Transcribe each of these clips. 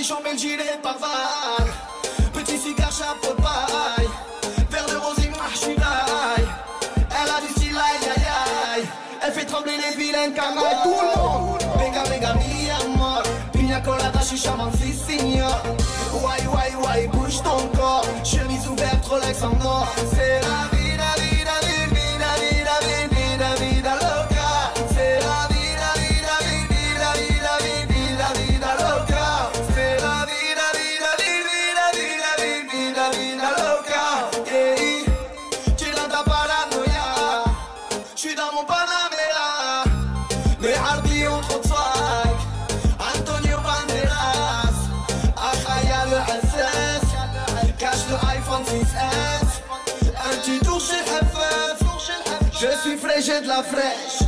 j'en mets le gilet par vague. Petit cigare, chapeau de paille. Verre de rosé, moi j'suis d'ail. Elle a du style, aïe aïe aïe. Elle fait trembler les vilaines canailles. Tout le monde. Venga, venga, mi amor. Pina colada, chicha, man, si signor. Why, why, why, bouge ton corps. Chemise ouverte, Rolex en or. C'est la vida, vida, vida, vida, vida, vida, vida loca. C'est la vida, vida, vida, vida, vida, vida loca. C'est la vida, vida, vida, vida, vida, vida loca. Yeah. Tu es dans ta paranoïa. J'suis dans mon Panamera. Les hardis ont trop de swag. Antonio Banderas. Akhaya le SS. Cache le iPhone 6S. Un petit tour chez FF. Je suis frais, j'ai de la fraîche.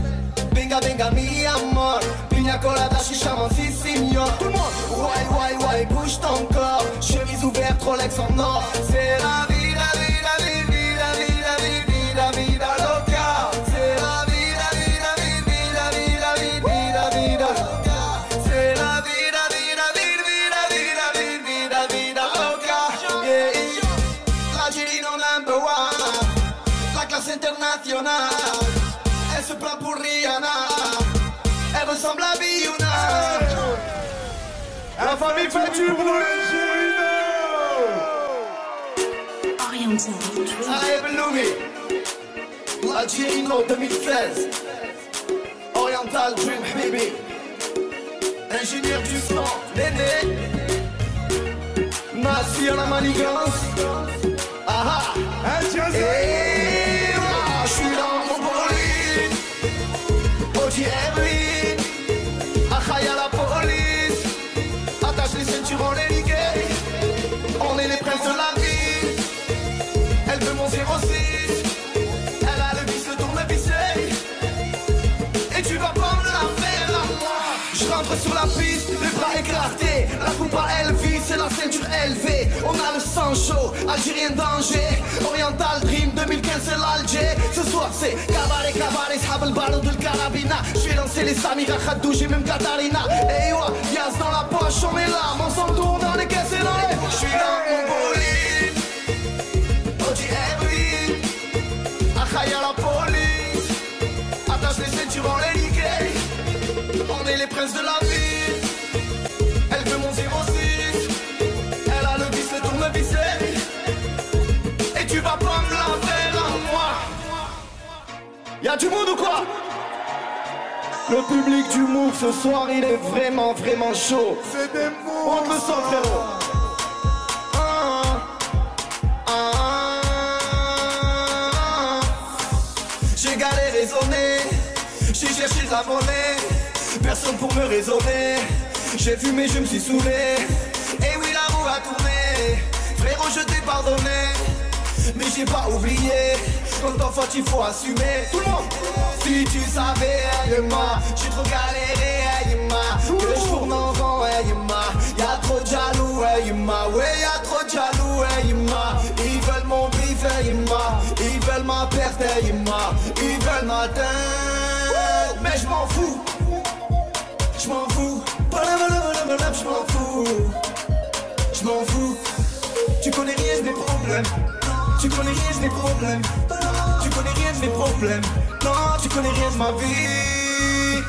Venga, venga, mi amor. Pina colada, chicha, man, si signor. Tout le monde. Why, why, why, bouge ton corps. Chemise ouverte, Rolex en or. C'est la vida, vida, vida, vida, vida, vida loca. C'est la vida, vida, vida, vida, vida, vida loca. C'est la vida, vida, vida, vida, vida, vida, vida loca. Yeah. L'Algérie non number one. La classe internationale. Elle se plaint pour Rihanna. Elle ressemble à Biouna. La famille fait du bruit. Oriental Allez, Beloumi. L'Algérino 2016. Oriental Dream, baby. Ingénieur du son, Néné. Nassi à la manigance. Ah ah. Et moi, j'suis dans mon bolide. OGMI. Akhaya la police. Attache les ceintures, on les ligue. On est les princes de la vie. Elle veut mon 06. Elle a le vice, le tournevis. Et tu vas pas me la faire à moi. Je rentre sur la piste, les bras écartés. La coupe à Elvis, c'est la ceinture élevée. On a le sang chaud, Algérien danger. Oriental Dream 2015, c'est l'Alger. Ce soir c'est cabaret, cabaret, sahab le ballon de carabina. J'vais lancer les Samira Khadou, j'ai même Katarina. Et ouais, Yaz dans la poche, on est là. Mon sang tourne dans les caisses et dans les. J'suis dans mon bolide. OGMI. Akhaya la police. Attache les ceintures, on les nique. On est les princes de la ville. Elle veut mon 06. Elle a le vice, le tournevis. Et tu vas pas me la faire à moi. Y'a du monde ou quoi? Le public du Move ce soir il est vraiment vraiment chaud. C'est des mots. On te le sent frérot. J'ai galéré raisonner. J'ai cherché de la monnaie. Personne pour me raisonner. J'ai fumé, je me suis saoulé. Et oui la roue a tourné. Frérot je t'ai pardonné. Mais j'ai pas oublié. Quand t'en faute il faut assumer. Tout le monde. Si tu savais, Ayema, j'ai trop galéré, Ayema. Que je tourne en rond, Ayema. Y'a trop de jaloux, Ayema. Ouais, y'a trop de jaloux, Ayema. Ils veulent mon bif, Ayema. Ils veulent ma perte, Ayema. Ils veulent ma tête. Mais je m'en fous. Je m'en fous. Je m'en fous. Je m'en fous. Tu connais rien de mes problèmes. Tu connais rien de mes problèmes. Tu connais rien de mes problèmes. Non, tu connais rien de ma vie.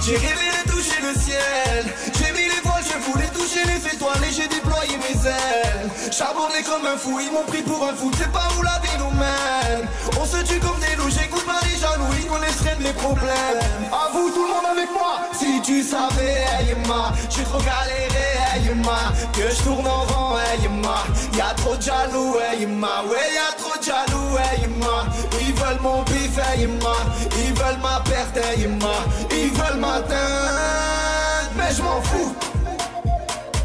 J'ai rêvé de toucher le ciel. J'ai mis les voiles, je voulais toucher les étoiles. Et j'ai déployé mes ailes. Charbonné comme un fou, ils m'ont pris pour un fou. C'est pas où la vie nous mène. On se tue comme des loups, j'écoute pas les jaloux. Ils connaissent rien de mes problèmes. À vous, tout le monde avec moi. Si tu savais, Ayema, j'ai trop galéré, Ayema. Que je tourne en rond, Ayema. Y'a trop de jaloux, Ayema. Ouais, y'a trop de jaloux, Ayema. Ils veulent mon bif, Ayema. Ils veulent ma perte, Ayema. Ils veulent ma teinte. Mais je m'en fous.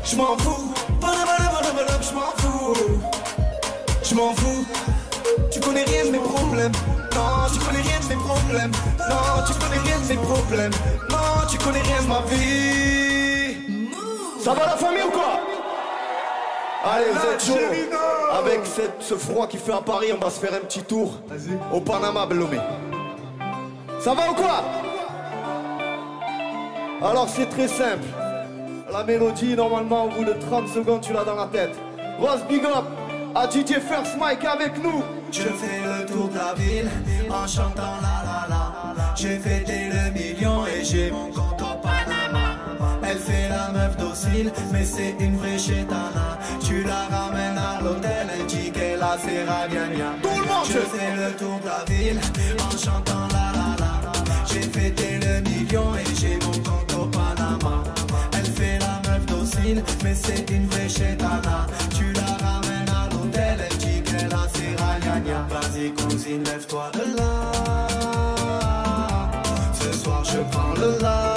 Je m'en fous. Je m'en fous. Je m'en fous. Tu connais rien de mes problèmes. Non, tu connais rien de mes problèmes. Non, tu connais rien de mes problèmes. Non, tu connais rien de ma vie. Ça va la famille ou quoi? Allez, vous êtes chaud. Avec ce froid qui fait à Paris, on va se faire un petit tour au Panama, Belomé. Ça va ou quoi? Alors c'est très simple. La mélodie, normalement, au bout de 30 secondes, tu l'as dans la tête. Rose, big up à DJ First Mike avec nous. Je fais le tour de la ville en chantant la la la. J'ai fêté le million et j'ai mon compte au Panama. Elle fait la meuf docile, mais c'est une vraie chétana. Tu la ramènes à l'hôtel, elle dit qu'elle a ses ragnagnas. Tout le monde, je fais le tour de la ville en chantant la la la. J'ai fêté le million et j'ai mon compte au Panama. Elle fait la meuf docile, mais c'est une vraie chétana. Tu la ramènes à l'hôtel, elle dit qu'elle a ses ragnagnas. Vas-y cousine, lève-toi de là. Ce soir je prends le large.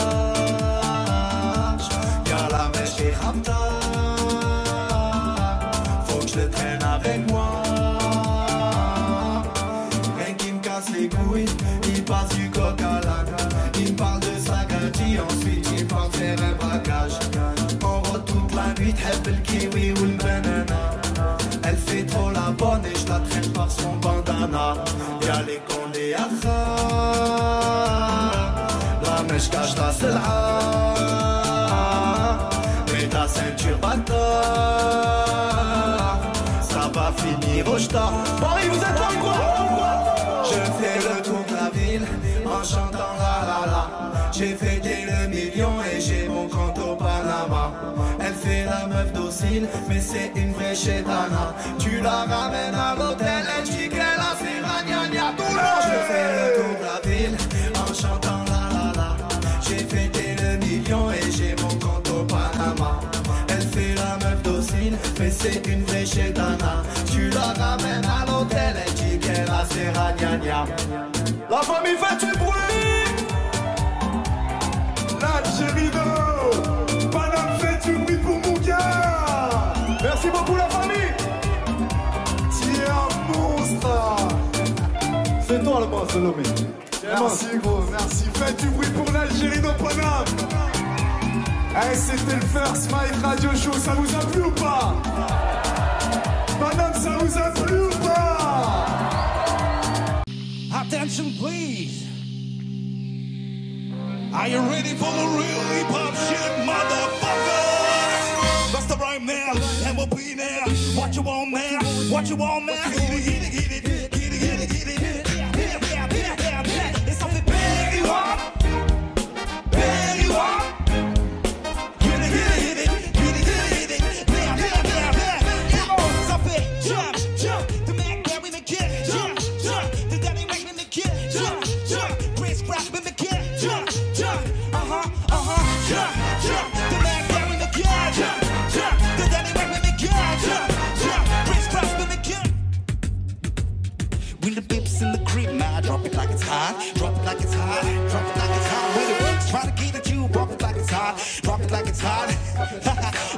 Y'a la mèche et Rapta. Faut que je le traîne avec moi. Rien qui me casse les couilles, il passe du coq à l'âne. Il me parle de sa gâchis, ensuite il part faire un braquage. On rote toute la nuit, t'heb le kiwi ou le banana. Elle fait trop la bonne et je la traîne par son bandana. Y'a les condés à la mèche cache ta selha. Mais ta ceinture bâtard, ça va finir au jta. Paris, vous êtes là quoi? Je fais le tour de la ville en chantant la la la. J'ai fêté le million et j'ai mon compte au Panama. Elle fait la meuf docile, mais c'est une vraie chétana. Tu la ramènes à l'hôtel, elle dit qu'elle a ses ragnagnas. Je fais le tour de la ville en chantant la la la. J'ai fêté le million et j'ai mon compte au Panama. Elle fait la meuf docile, mais c'est une vraie chétana. Tu la ramènes à l'hôtel, elle dit qu'elle a ses ragnagnas. La famille fait du bruit. L'Algérie de Paname fait du bruit pour mon gars. Merci beaucoup la famille. Tu es un monstre. C'est toi le monstre, Lomé. Merci gros, merci. Faites du bruit pour l'Algérie de Paname. Hey, c'était le First Mike Radio Show, ça vous a plu ou pas? Paname, ça vous a plu ou pas? Attention please. Are you ready for the real hip-hop shit, motherfuckers? That's the right man, MOP now. What you want now? What you want now? Hit it, hit it, hit it, hit it, hit it, hit it. It's something big you want. Big you want. Hit it, hit it, hit it, hit it, hit it, hit it. Come on, stop it, jump, jump. The man carry the kid, jump, jump. The daddy making the kid, jump, jump. Chris Crash with the kid, jump, jump. Jump, jump. The man carry the kid, jump, jump. The daddy making the kid, jump, jump. Chris Crash with the kid. When the bips in the crib, now drop it like it's hot. Drop it like it's hot. Drop it like it's hot. When the works try to get at you, drop it like it's hot. Drop it like it's hot.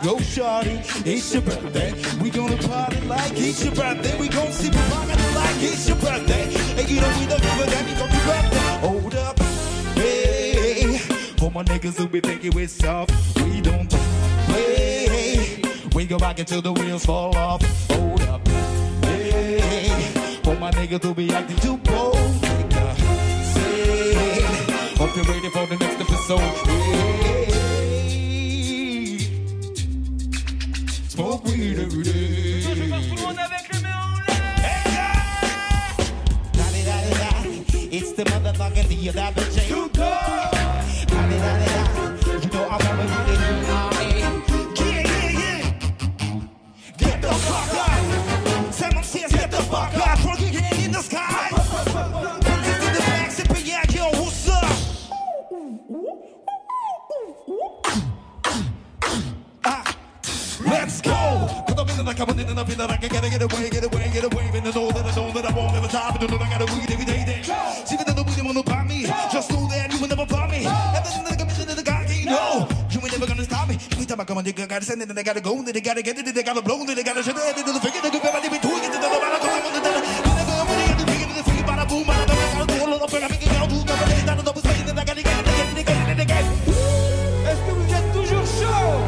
Go shawty, it's your birthday. We gonna party like it's your birthday. We gonna sip it like it's your birthday. And you don't need a river, that we gonna be birthday. Hold up, hey. For my niggas who be thinking we're soft, we don't play. We go back until the wheels fall off. Hold up, hey. For my niggas who be acting too bold, nigga, say. Hope you're ready for the next episode. Hey. Smoke weed every day. It's the motherfucking the other chain. You know I'm on the yeah. Get the fuck up. Someone says get the fuck up. Throw your hand in the sky. Put it in the back, sipping yeah, yo, what's up? Let's go! Cause I'm in the coming in and I feel that I can get away. And I know that I won't ever stop. And I gotta weed every day then. See that the weed won't buy me. Just know that you will never buy me. Everything that comes into the guy, you know. You ain't never gonna stop me. Every time I come on, they gotta send it, and they gotta go, then they gotta get it, they gotta blow, then they gotta shut it, they figure they could never be doing it, they don't know how to do it. Est-ce que vous êtes toujours chaud?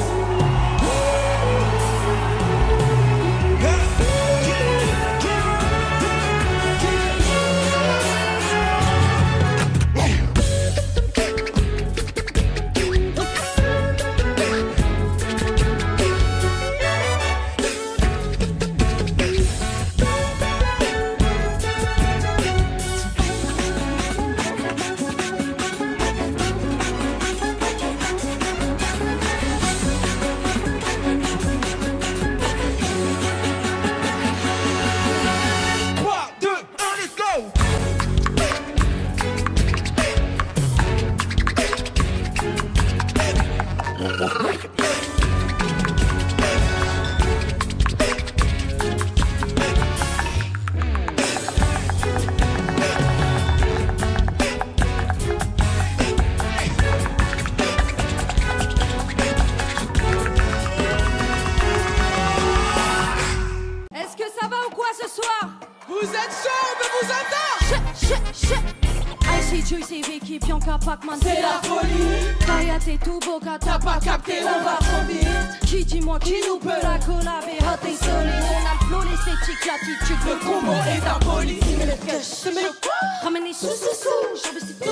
dit Bianca Pacman, c'est la folie. Kayate et tout Boca, t'as pas capté, on va trop vite. Qui dis-moi qui nous peut la collaber, hot et solide. On a le flow, l'esthétique, l'attitude, le combo est impoli. Mais le cash, mais le quoi? Ramène les sous, j'en veux c'est tout.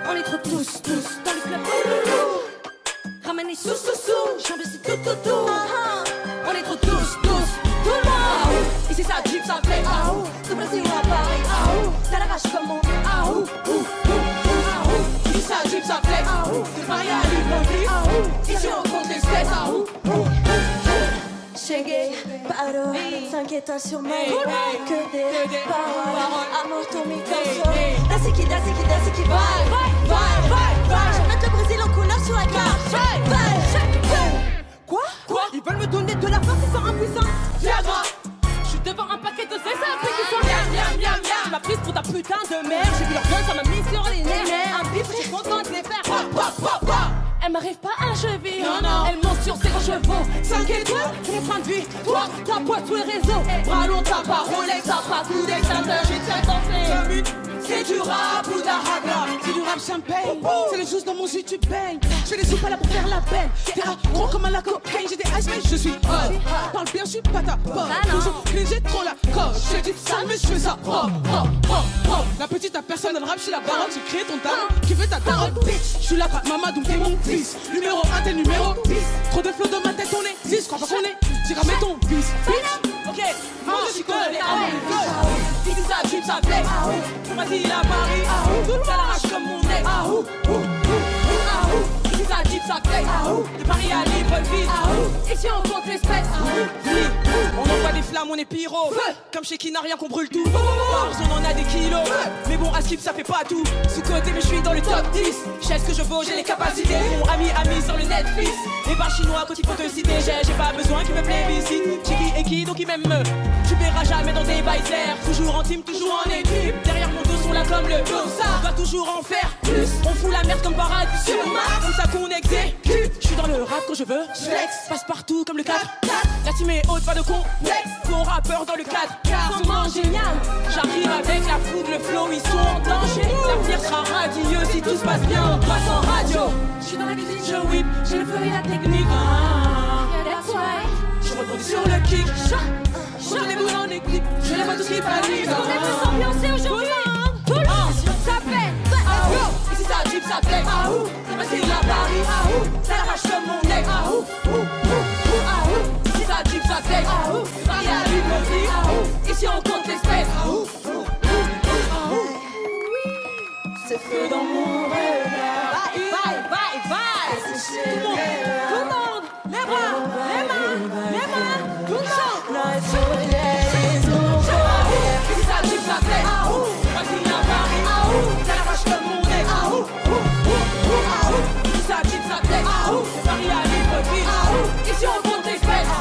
On est trop tous, dans le club, ramène les sous, j'en veux c'est tout. On est trop tous, tout le monde. Ici ça drip, ça fait tout Brésil ou à Paris, ça l'arrache comme mon Ici ça drip, ça fait de Paris à Libreville. Ici on compte les espèces, Cheguei, parou, 5 étoiles sur moi, que des paroles, amour ton micro, desce qui vai. Je vais mettre le Brésil en couleur sur la carte, Quoi? Ils veulent me donner de la force, ils sont impuissants. Viens-moi. Je suis devant un paquet de zézas, après qu'ils sont miam. Tu m'as prise pour ta putain de mère, j'ai vu leur gueule, ça m'a mis sur les nerfs. Un bif, je suis contente de les faire. Elle m'arrive pas à cheville, non. Elle monte sur ses grands chevaux. 5 étoiles, c'est mon train de vie. toi, Ta poids sous les réseaux. bras long, t'as pas Rolex, t'as pas coup d'extincteur. J'ai très dansé. C'est du rap ou de la ragla. C'est du rap champagne. C'est les choses dans mon jus, tu baignes. Je fais des soupes là pour faire la peine. T'es gros comme un la cocaïne. J'ai des iceman, je suis hot. Parle bien, je suis pas ta pote. Toujours clean, j'ai trop la coche. Je dis sale, mais je fais ça propre. La petite à personne dans le rap, je suis la baronne. J'ai créé ton talent. Qui veut ta daronne, bitch? Je suis la maman, donc t'es mon fils. Numéro 1, t'es numéro 10. Trop de flow dans ma tête, on est 10. Crois pas qu'on est. J'ai ramé ton fils. Ok, moi je suis collé à mon flow. Ici ça drip, ça flex. Vas-y à Paris, ça l'arrache comme mon nez. Ici ça drip, ça flex. De Paris à Libreville. Ici on compte l'espèce. On envoie des flammes, on est pyro. Comme chez qui n'a rien qu'on brûle tout. Bars, on en a des kilos. Mais bon, à skip, ça fait pas tout. Sous-côté, mais je suis dans le top 10. Je sais ce que je vaux, j'ai les capacités. Mon ami sur le Netflix. Les bars chinois, quand il faut te citer, j'ai pas besoin qu'ils me plébiscitent. Chiki et qui, donc ils m'aiment. Tu verras jamais dans des baisers. Toujours en team, toujours en équipe. Derrière mon dos, sont là comme le ça. On doit toujours en faire plus. On fout la merde comme paradis sur Mars. Comme ça qu'on exécute. Je suis dans le rap quand je veux. Flex, passe partout comme le 4. La team est haute, pas de complexe. Gros rappeur dans le cadre. Comment génial. J'arrive avec la foudre, le flow, ils sont en danger. L'avenir sera radieux si tout se passe bien. On passe en radio. Je suis dans la cuisine, Je whip, j'ai le flow et la technique. That's why. je rebondis sur le kick. Je les boules en équipe. Je les vois tous qui paniquent. On est tous ambiancés aujourd'hui. Tout le monde, ça fait. Let's go. Ici ça drip, ça flex. Vas-y à Paris. Ça l'arrache comme mon nez. Ici ça drip, ça flex. Paris à Libreville. Ici on compte l'espèce. c'est feu dans mon regard. Tout le monde, les bras, les mains, tout le monde. Nós mulheres no Ici ça drip, ça flex. Vas-y à Paris. Ça l'arrache comme mon nez. Ici ça drip, ça flex. Paris à Libreville. Ici on compte l'espèce.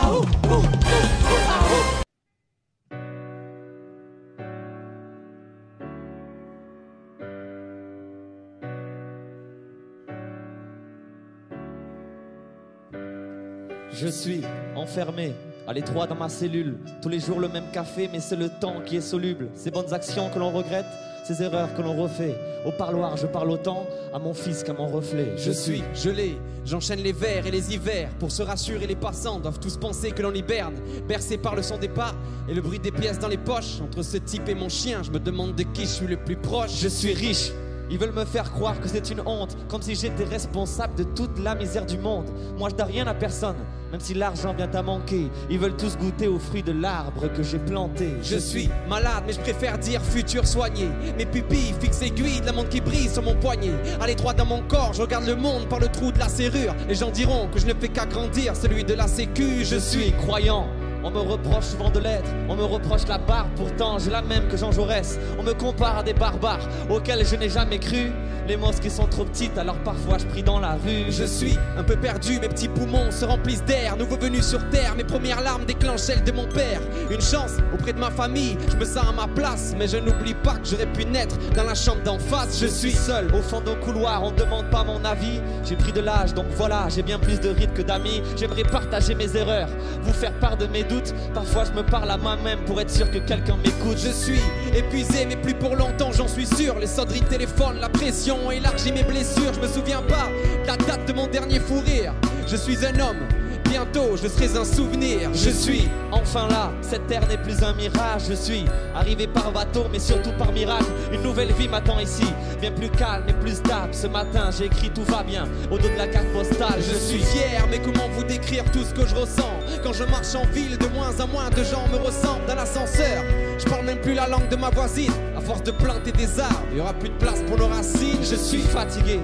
Je suis enfermé à l'étroit dans ma cellule. Tous les jours le même café, mais c'est le temps qui est soluble. Ces bonnes actions que l'on regrette, ces erreurs que l'on refait. Au parloir je parle autant à mon fils qu'à mon reflet. Je suis gelé, j'enchaîne les vers et les hivers. Pour se rassurer, les passants doivent tous penser que l'on hiberne. Bercé par le son des pas et le bruit des pièces dans les poches. Entre ce type et mon chien, je me demande de qui je suis le plus proche. Je suis riche. Ils veulent me faire croire que c'est une honte, comme si j'étais responsable de toute la misère du monde. Moi je dois rien à personne, même si l'argent vient à manquer. Ils veulent tous goûter aux fruits de l'arbre que j'ai planté. Je suis malade, mais je préfère dire futur soigné. Mes pupilles fixent aiguilles de la montre qui brille sur mon poignet. Allez droit dans mon corps, je regarde le monde par le trou de la serrure. Les gens diront que je ne fais qu'agrandir celui de la sécu. Je suis croyant. On me reproche souvent de l'être, on me reproche la barbe, pourtant j'ai la même que Jean Jaurès. On me compare à des barbares auxquels je n'ai jamais cru. Les mosquées sont trop petites, alors parfois je prie dans la rue. Je suis un peu perdu, mes petits poumons se remplissent d'air. Nouveau venu sur terre, mes premières larmes déclenchent celles de mon père. Une chance auprès de ma famille, je me sens à ma place. Mais je n'oublie pas que j'aurais pu naître dans la chambre d'en face. Je suis seul, au fond d'un couloir, on demande pas mon avis. J'ai pris de l'âge, donc voilà, j'ai bien plus de rides que d'amis. J'aimerais partager mes erreurs, vous faire part de mes doutes. Parfois je me parle à moi-même pour être sûr que quelqu'un m'écoute. Je suis épuisé mais plus pour longtemps, j'en suis sûr. Les sonneries de téléphone, la pression élargit mes blessures. Je me souviens pas de la date de mon dernier fou rire. Je suis un homme, bientôt je serai un souvenir. Je suis enfin là, cette terre n'est plus un mirage. Je suis arrivé par bateau mais surtout par miracle. Une nouvelle vie m'attend ici, bien plus calme et plus stable. Ce matin j'ai écrit tout va bien au dos de la carte postale. Je suis fier mais comment vous décrire tout ce que je ressens. Quand je marche en ville, de moins en moins de gens me ressemblent. Dans l'ascenseur, je parle même plus la langue de ma voisine. À force de planter des arbres, il y aura plus de place pour nos racines. Je suis fatigué,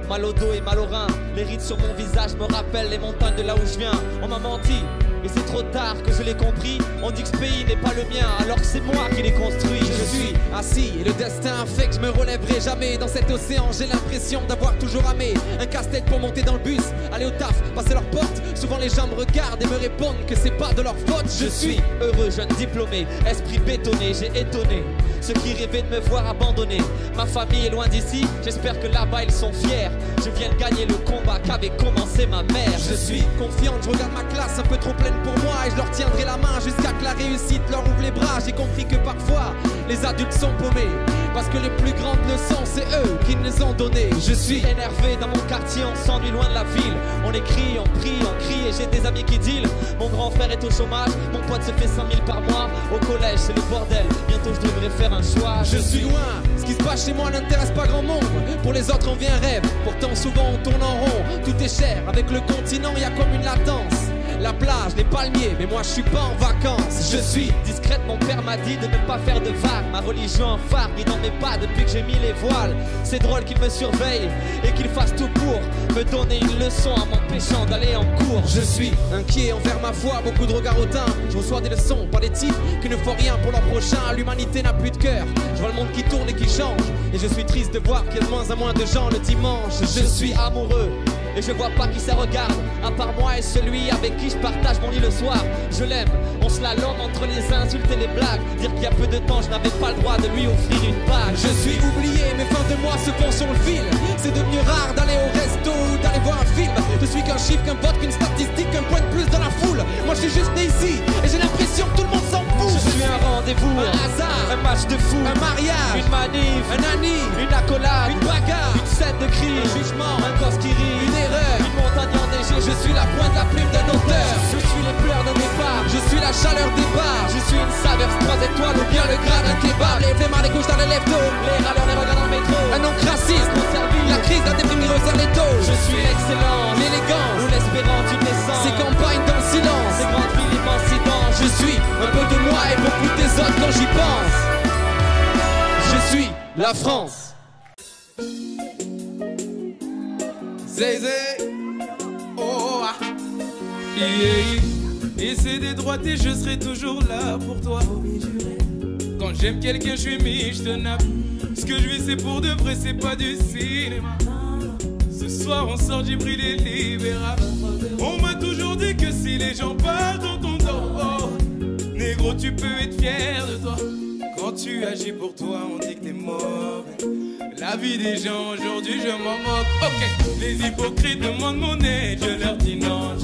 mal au dos et mal au rein. Les rides sur mon visage me rappellent les montagnes de là où je viens. On m'a menti et c'est trop tard que je l'ai compris. On dit que ce pays n'est pas le mien alors que c'est moi qui l'ai construit. Je suis assis et le destin a fait que je me relèverai jamais. Dans cet océan j'ai l'impression d'avoir toujours ramé. Un casse-tête pour monter dans le bus, aller au taf, passer leur porte. Souvent les gens me regardent et me répondent que c'est pas de leur faute. Je suis heureux, jeune diplômé, esprit bétonné. J'ai étonné ceux qui rêvaient de me voir abandonné. Ma famille est loin d'ici, j'espère que là-bas ils sont fiers. Je viens de gagner le combat qu'avait commencé ma mère. Je suis confiant, je regarde ma classe un peu trop pleine pour moi. Et je leur tiendrai la main jusqu'à que la réussite leur ouvre les bras. J'ai compris que parfois les adultes sont paumés, parce que les plus grandes leçons c'est eux qui nous les ont données. Je suis énervé dans mon quartier, on s'ennuie loin de la ville. On écrit, on prie, on crie et j'ai des amis qui deal. Mon grand frère est au chômage, mon pote se fait 5 000 par mois. Au collège c'est le bordel, bientôt je devrais faire un choix. Je suis loin, ce qui se passe chez moi n'intéresse pas grand monde. Pour les autres on vit un rêve, pourtant souvent on tourne en rond. Tout est cher, avec le continent y a comme une latence. La plage, les palmiers, mais moi je suis pas en vacances. Je suis discrète, mon père m'a dit de ne pas faire de vagues. Ma religion en phare, il n'en met pas depuis que j'ai mis les voiles. C'est drôle qu'il me surveille et qu'il fasse tout pour me donner une leçon en m'empêchant d'aller en cours. Je suis inquiet envers ma foi, beaucoup de regards hautains. Je reçois des leçons par des types qui ne font rien pour leur prochain. L'humanité n'a plus de cœur, je vois le monde qui tourne et qui change. Et je suis triste de voir qu'il y a de moins en moins de gens le dimanche. Je suis amoureux et je vois pas qui ça regarde, à part moi et celui avec qui je partage mon lit le soir. Je l'aime, on se la lame entre les insultes et les blagues. Dire qu'il y a peu de temps je n'avais pas le droit de lui offrir une bague. Je suis oublié, mes fins de mois se font sur le fil. C'est devenu rare d'aller au resto ou d'aller voir un film. Je suis qu'un chiffre, qu'un vote, qu'une statistique, qu'un point de plus dans la foule. Moi je suis juste né ici et j'ai l'impression que tout le monde s'en fout. Je suis un rendez-vous, un hasard, un match de foot, un mariage, une manif, un ami, une accolade, une bagarre, une scène de cri, un jugement, un gosse qui rit, une erreur, une montagne enneigée. Je suis la pointe, la plume d'un auteur. Je suis les pleurs de mes bars, je suis la chaleur des bars. Je suis une saveur 3 étoiles ou bien le gras d'un kebab. Les flemmards, les couches dans les lèvres d'eau, les râleurs, les regards dans le métro. Un oncle raciste, la crise, la déprime qui resserre les taux. Je suis l'excellence, l'élégance, ou l'espérance d'une naissance. Ces campagnes dans le silence, ces grandes villes, l'immensité. Je suis un peu de moi et beaucoup des autres quand j'y pense. Je suis la France. Zay Zay, oh ah. Yeah. Et c'est des droités, je serai toujours là pour toi. Quand j'aime quelqu'un, je suis mis, je te nappe. Ce que je vis, c'est pour de vrai, c'est pas du cinéma. Ce soir, on sort du bruit des libérables. On m'a toujours dit que si les gens parlent dans ton dos, négro, tu peux être fier de toi. Quand tu agis pour toi, on dit que t'es mauvais. La vie des gens, aujourd'hui, je m'en moque. Ok, les hypocrites demandent mon aide, je leur dis non.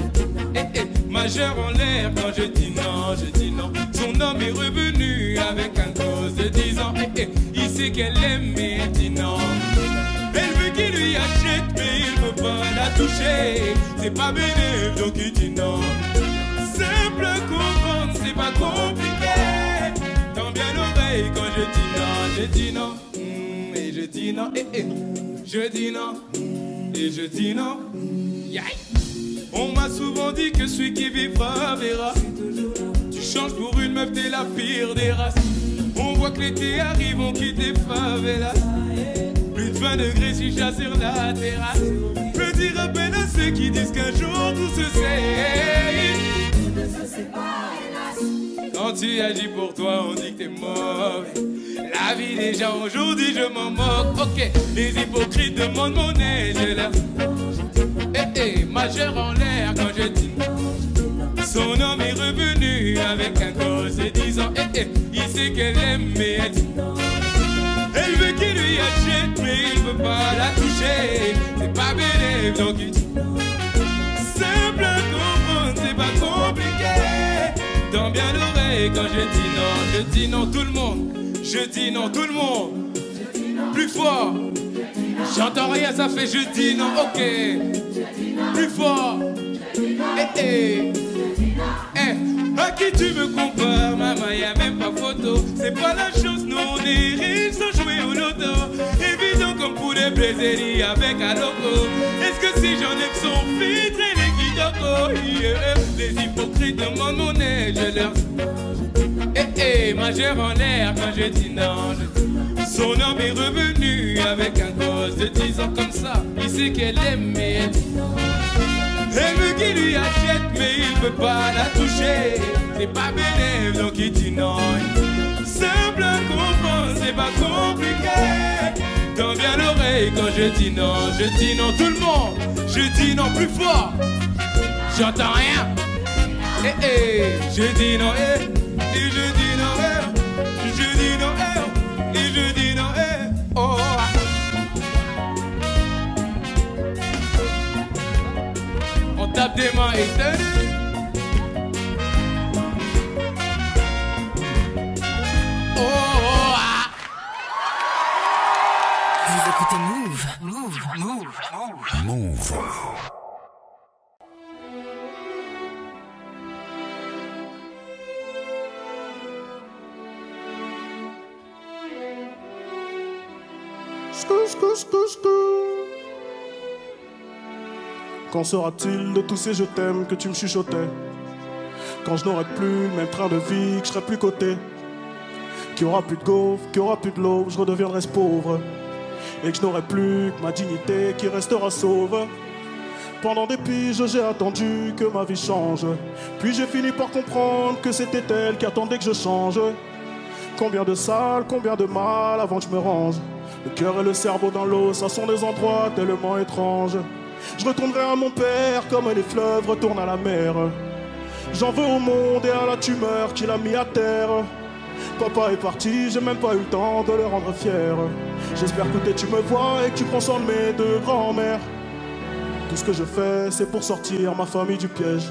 Majeur en l'air quand je dis non, je dis non. Son homme est revenu avec un gosse de 10 ans. Il sait qu'elle aime, mais elle dit non. Elle veut qu'il lui achète, mais il veut pas la toucher. C'est pas bénéfique, donc il dit non. Simple à comprendre, c'est pas compliqué. Tends bien l'oreille quand je dis non, je dis non. Et je dis non, je dis non, et je dis non. Yeah. On m'a souvent dit que celui qui vivra verra. Tu changes pour une meuf, t'es la pire des races. On voit que l'été arrive, on quitte les favelas. Plus de 20 degrés, chicha sur la terrasse. Je dis à peine à ceux qui disent qu'un jour tout se sait. Quand tu agis pour toi, on dit que t'es mauvais. La vie des gens, aujourd'hui je m'en moque. Ok, les hypocrites demandent mon aide, je leur majeur en l'air quand je dis non. Son homme est revenu avec un gosse de 10 ans. Il sait qu'elle aime, mais elle dit non. Elle veut qu'il lui achète, mais il veut pas la toucher. C'est pas bénéfique, donc il dit non. Simple à comprendre, c'est pas compliqué. l'oreille quand je dis non tout le monde. Je dis non tout le monde. Plus fort. J'entends rien, ça fait je dis non, ok. Plus fort. À qui tu me compares, maman, y'a même pas photo. C'est pas la chance, nous on est riches sans jouer au loto. Évident comme pour des plaisirs avec un logo. Est-ce que ces gens aiment son filtre et les guidocos? Les hypocrites demandent mon aide, je leur majeur en l'air quand je dis non. Son homme est revenu avec un gosse de 10 ans comme ça. Il sait qu'elle aime mais elle dit non. Elle veut qu'il lui achète mais il veut pas la toucher. C'est pas bénéf donc il dit non. Simple à comprendre, c'est pas compliqué. Tends bien l'oreille quand je dis non tout le monde. Je dis non plus fort. J'entends rien. Je dis non et je dis non je dis non et je dis non oh. On tape des mains étendues. Oh, ah. Vous écoutez Move. Quand sera-t-il de tous ces je t'aime que tu me chuchotais? Quand je n'aurai plus le même train de vie, que je serai plus coté, qu'il n'y aura plus de gaufres, qu'il n'y aura plus de l'eau, je redeviendrai pauvre, et que je n'aurai plus que ma dignité qui restera sauve. Pendant des piges, j'ai attendu que ma vie change, puis j'ai fini par comprendre que c'était elle qui attendait que je change. Combien de salles, combien de mal avant que je me range. Le cœur et le cerveau dans l'eau, ça sont des endroits tellement étranges. Je retournerai à mon père comme les fleuves retournent à la mer. J'en veux au monde et à la tumeur qu'il a mis à terre. Papa est parti, j'ai même pas eu le temps de le rendre fier. J'espère que tu me vois et que tu prends soin de mes deux grands-mères. Tout ce que je fais, c'est pour sortir ma famille du piège.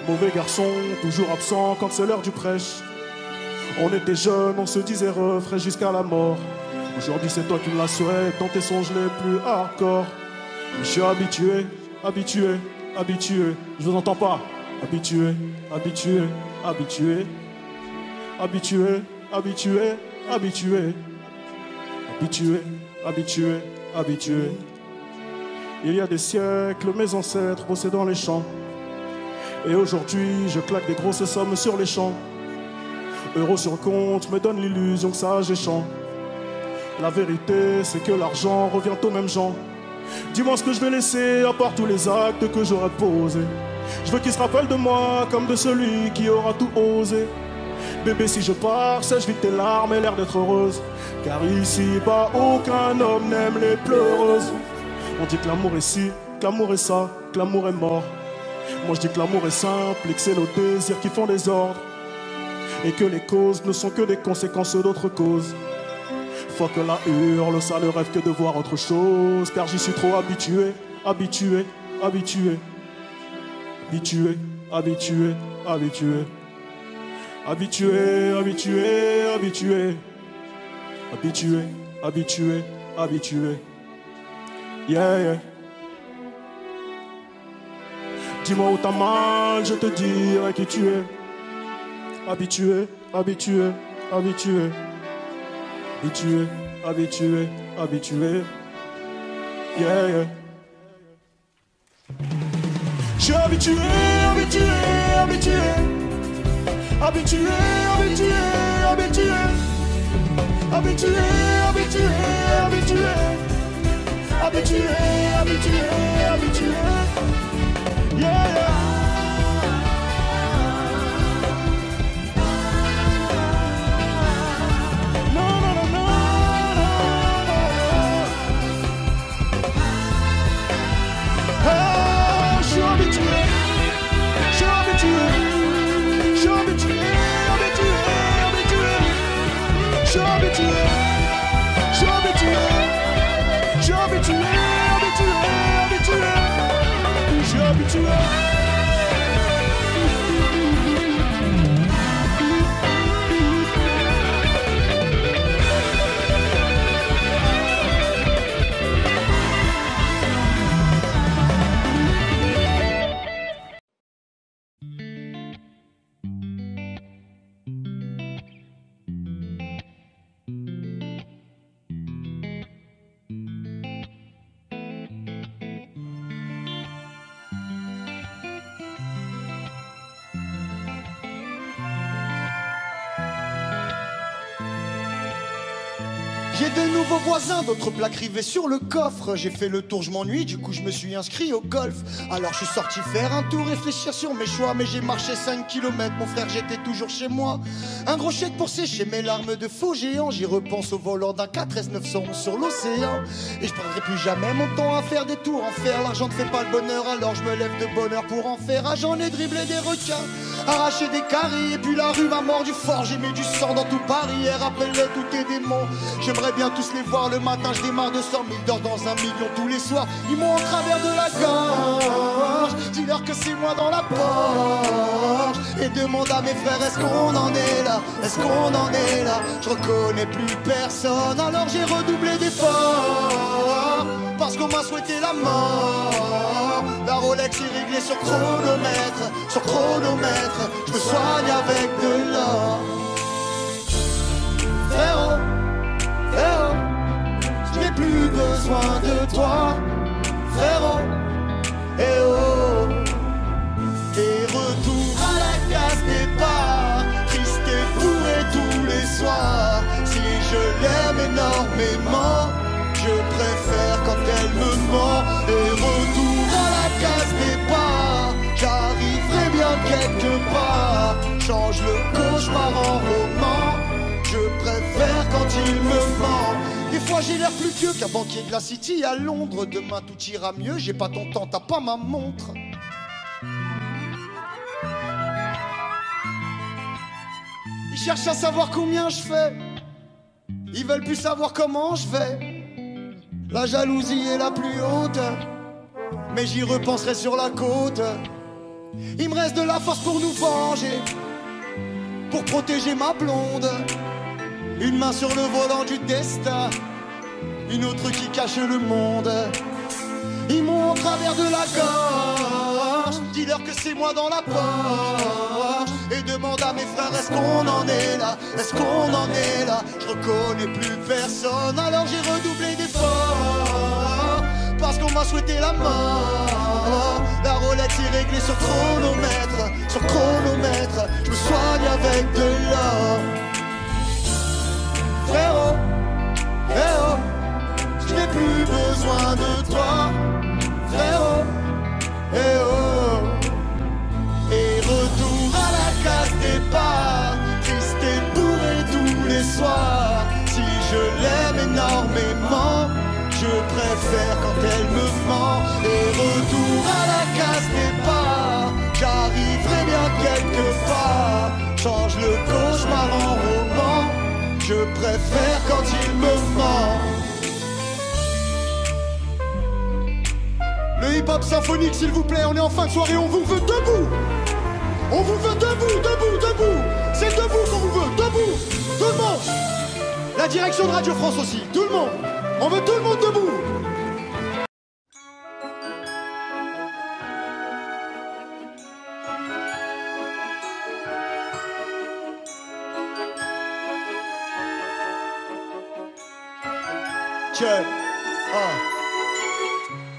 Mauvais garçon, toujours absent quand c'est l'heure du prêche. On était jeunes, on se disait refrain jusqu'à la mort. Aujourd'hui c'est toi qui me la souhaites dans tes songes les plus hardcore. Je suis habitué, je vous entends pas. Habitué, Il y a des siècles, mes ancêtres bossaient dans les champs. Et aujourd'hui, je claque des grosses sommes sur les champs. Euros sur le compte me donne l'illusion que ça j'échange. La vérité, c'est que l'argent revient aux mêmes gens. Dis-moi ce que je vais laisser à part tous les actes que j'aurais posés. Je veux qu'ils se rappellent de moi comme de celui qui aura tout osé. Bébé, si je pars, sèche vite tes larmes et l'air d'être heureuse. Car ici-bas, aucun homme n'aime les pleureuses. On dit que l'amour est ci, que l'amour est ça, que l'amour est mort. Moi je dis que l'amour est simple et que c'est nos désirs qui font des ordres. Et que les causes ne sont que des conséquences d'autres causes. Faut que la hurle, ça ne rêve que de voir autre chose. Car j'y suis trop habitué. Yeah. Dis-moi où t'as mal, je te dirai qui tu es. Habitué. Yeah. Je suis habitué. Yeah. J'ai de nouveaux voisins, d'autres plaques rivées sur le coffre. J'ai fait le tour, je m'ennuie, du coup je me suis inscrit au golf. Alors je suis sorti faire un tour, réfléchir sur mes choix. Mais j'ai marché 5 km, mon frère, j'étais toujours chez moi. Un gros chèque pour sécher mes larmes de faux géant. J'y repense au volant d'un 4S 911 sur l'océan. Et je prendrai plus jamais mon temps à faire des tours en fer. L'argent ne fait pas le bonheur, alors je me lève de bonne heure pour en faire. Ah, j'en ai dribblé des requins, arraché des caries. Et puis la rue m'a mordu fort, j'ai mis du sang dans tout Paris. Et rappelle-le tous tes démons, j'aimerais bien tous les voir. Le matin je démarre de 100 000 d'heures dans 1 million tous les soirs. Ils m'ont en travers de la gorge, dis-leur que c'est moi dans la Porsche. Et demande à mes frères, est-ce qu'on en est là? Est-ce qu'on en est là? Je reconnais plus personne, alors j'ai redoublé d'efforts. Parce qu'on m'a souhaité la mort. La Rolex est réglée sur chronomètre, sur chronomètre. Je me soigne avec de l'or. Frérot, frérot, je n'ai plus besoin de toi. Frérot, eh oh. Et retour à la case départ, triste et bourré tous les soirs. Si je l'aime énormément, je préfère quand elle me ment. Et retour à la case départ, j'arriverai bien quelque part. Change le cauchemar en roman, je préfère quand il me ment. Des fois j'ai l'air plus vieux qu'un banquier de la City à Londres. Demain tout ira mieux, j'ai pas ton temps, t'as pas ma montre. Ils cherchent à savoir combien je fais, ils veulent plus savoir comment je vais. La jalousie est la plus haute, mais j'y repenserai sur la côte. Il me reste de la force pour nous venger, pour protéger ma blonde. Une main sur le volant du destin, une autre qui cache le monde. Ils m'ont en travers de la gorge, dis-leur que c'est moi dans la Porsche. Et demande à mes frères, est-ce qu'on en est là? Est-ce qu'on en est là? Je reconnais plus personne, alors j'ai redoublé d'efforts. Parce qu'on m'a souhaité la mort. La Rolex est réglée sur chronomètre, sur chronomètre. Je me soigne avec de l'or. Frérot, frérot, je n'ai plus besoin de toi. Frérot, eh oh. Et retour à la case départ, triste et bourré tous les soirs. Si je l'aime énormément, je préfère quand elle me ment. Et retour à la case départ, j'arriverai bien quelque part. Change le cauchemar en roman, je préfère quand il me ment. Le hip-hop symphonique, s'il vous plaît, on est en fin de soirée, on vous veut debout. On vous veut debout, debout, debout. C'est debout qu'on vous veut, debout. Tout le monde. La direction de Radio France aussi, tout le monde. On veut tout le monde debout. Check.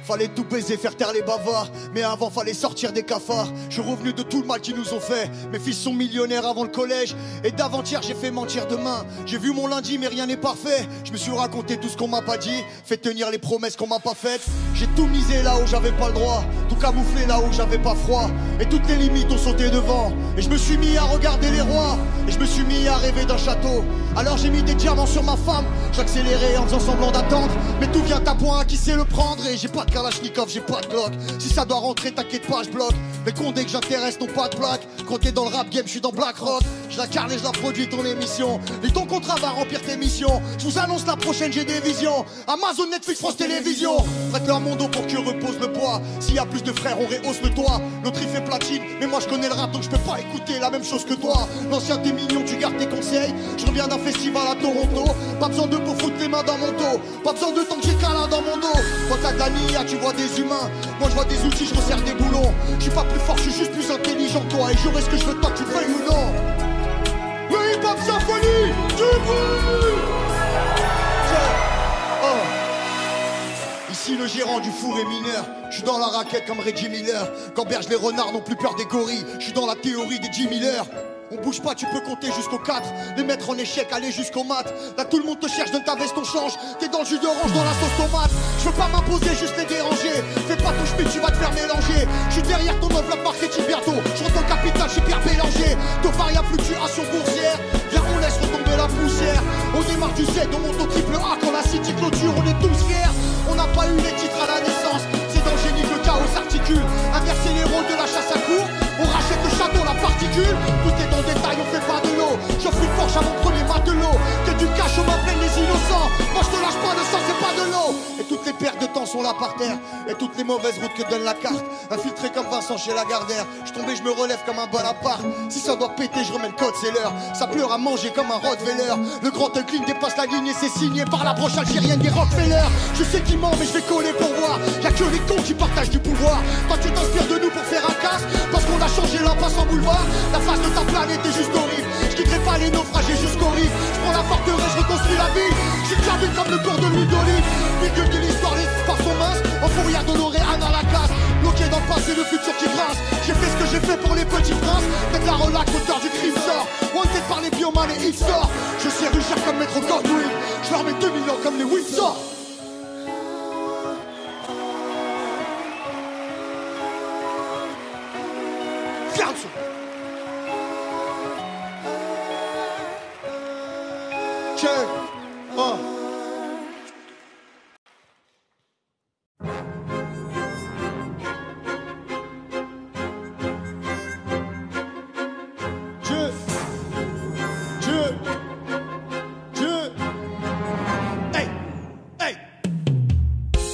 Fallait tout baiser, faire taire les bavards. Mais avant fallait sortir des cafards. Je suis revenu de tout le mal qu'ils nous ont fait. Mes fils sont millionnaires avant le collège. Et d'avant-hier j'ai fait mentir demain. J'ai vu mon lundi mais rien n'est parfait. Je me suis raconté tout ce qu'on m'a pas dit, fait tenir les promesses qu'on m'a pas faites. J'ai tout misé là où j'avais pas le droit, tout camouflé là où j'avais pas froid. Et toutes les limites ont sauté devant. Et je me suis mis à regarder les rois. Et je me suis mis à rêver d'un château. Alors j'ai mis des diamants sur ma femme. J'accélérais en faisant semblant d'attendre. Mais tout vient à point, qui sait le prendre? Et j'ai pas de Kalachnikov, j'ai pas de Glock. Si ça doit rentrer, t'inquiète pas, je bloque. Mais condé que j'intéresse, n'ont pas de plaque. Quand t'es dans le rap game, je suis dans Black Rock. Je la carne et je la produis ton émission. Et ton contrat va remplir tes missions. Je vous annonce la prochaine, j'ai des visions. Amazon, Netflix, France Télévisions. Prête-leur mon dos pour que repose le poids. S'il y a plus de frères, on rehausse le toit. L'autre il fait platine, mais moi je connais le rap donc je peux pas écouter la même chose que toi. L'ancien t'es mignon, tu gardes tes conseils. Je reviens d'un festival à Toronto. Pas besoin de pour foutre les mains dans mon dos. Pas besoin de tant que j'ai câlin dans mon dos. Quand t'as de la nia, tu vois des humains. Moi je vois des outils, je resserre des boulons. Je suis pas plus fort, je suis juste plus intelligent que toi. Et j'aurai ce que je veux, toi tu veuilles ou non. Le hip-hop symphonie du bruit. Ici le gérant du four est mineur. Je suis dans la raquette comme Reggie Miller. Quand berge les renards n'ont plus peur des gorilles. Je suis dans la théorie des Jim Miller. On bouge pas, tu peux compter jusqu'au 4. Les mettre en échec, aller jusqu'au mat. Là tout le monde te cherche, donne ta veste, on change. T'es dans le jus d'orange, dans la sauce tomate. Je veux pas m'imposer, juste les déranger. Fais pas ton schmitt, tu vas te faire mélanger. Je suis derrière ton enveloppe marketing bientôt. Je rentre au capital, j'ai Pierre Bélanger. Taux variable, fluctuation boursière. Viens, on laisse retomber la poussière. On démarre du Z, on monte au triple A. Quand la city clôture, on est tous fiers. On n'a pas eu les titres à la naissance. C'est dans le génie que le chaos s'articule. Inverser les rôles de la chasse à court. On rachète le château, la particule. Tout est dans le détail, on fait pas de l'eau. J'offre une Porsche à mon premier matelot. Que tu caches, on m'appelle les innocents. Moi je te lâche pas, le sang c'est pas de l'eau. Et toutes les pertes de temps sont là par terre. Et toutes les mauvaises routes que donne la carte. Infiltré comme Vincent chez Lagardère. Je tombais, je me relève comme un Bonaparte. Si ça doit péter, je remets le code, c'est l'heure. Ça pleure à manger comme un Rottweiler. Le grand Euclid dépasse la ligne et c'est signé par la broche algérienne des Rockefeller. Je sais qui ment, mais je vais coller pour voir. Y'a que les cons qui partagent du pouvoir. Toi tu t'inspires de nous pour faire un casse. Parce qu'on a changé l'impasse en boulevard. La face de ta planète est juste horrible. Je quitterai pas les naufragés jusqu'au riff. Je prends la forteresse, je reconstruis la ville. Je suis clavé comme le corps de Louis d'Olive. Milieu de l'histoire, les pas sont minces. En fourrière d'honorer Anna la casse. Bloqué dans le passé, le futur qui grince. J'ai fait ce que j'ai fait pour les petits princes. Faites la relax, l'auteur du crime sort. Wanted par les bioman et hipsters. Je sais Richard comme Maître Godwin. Je leur mets 2 millions comme les Windsor. Check. Oh. Hey, hey.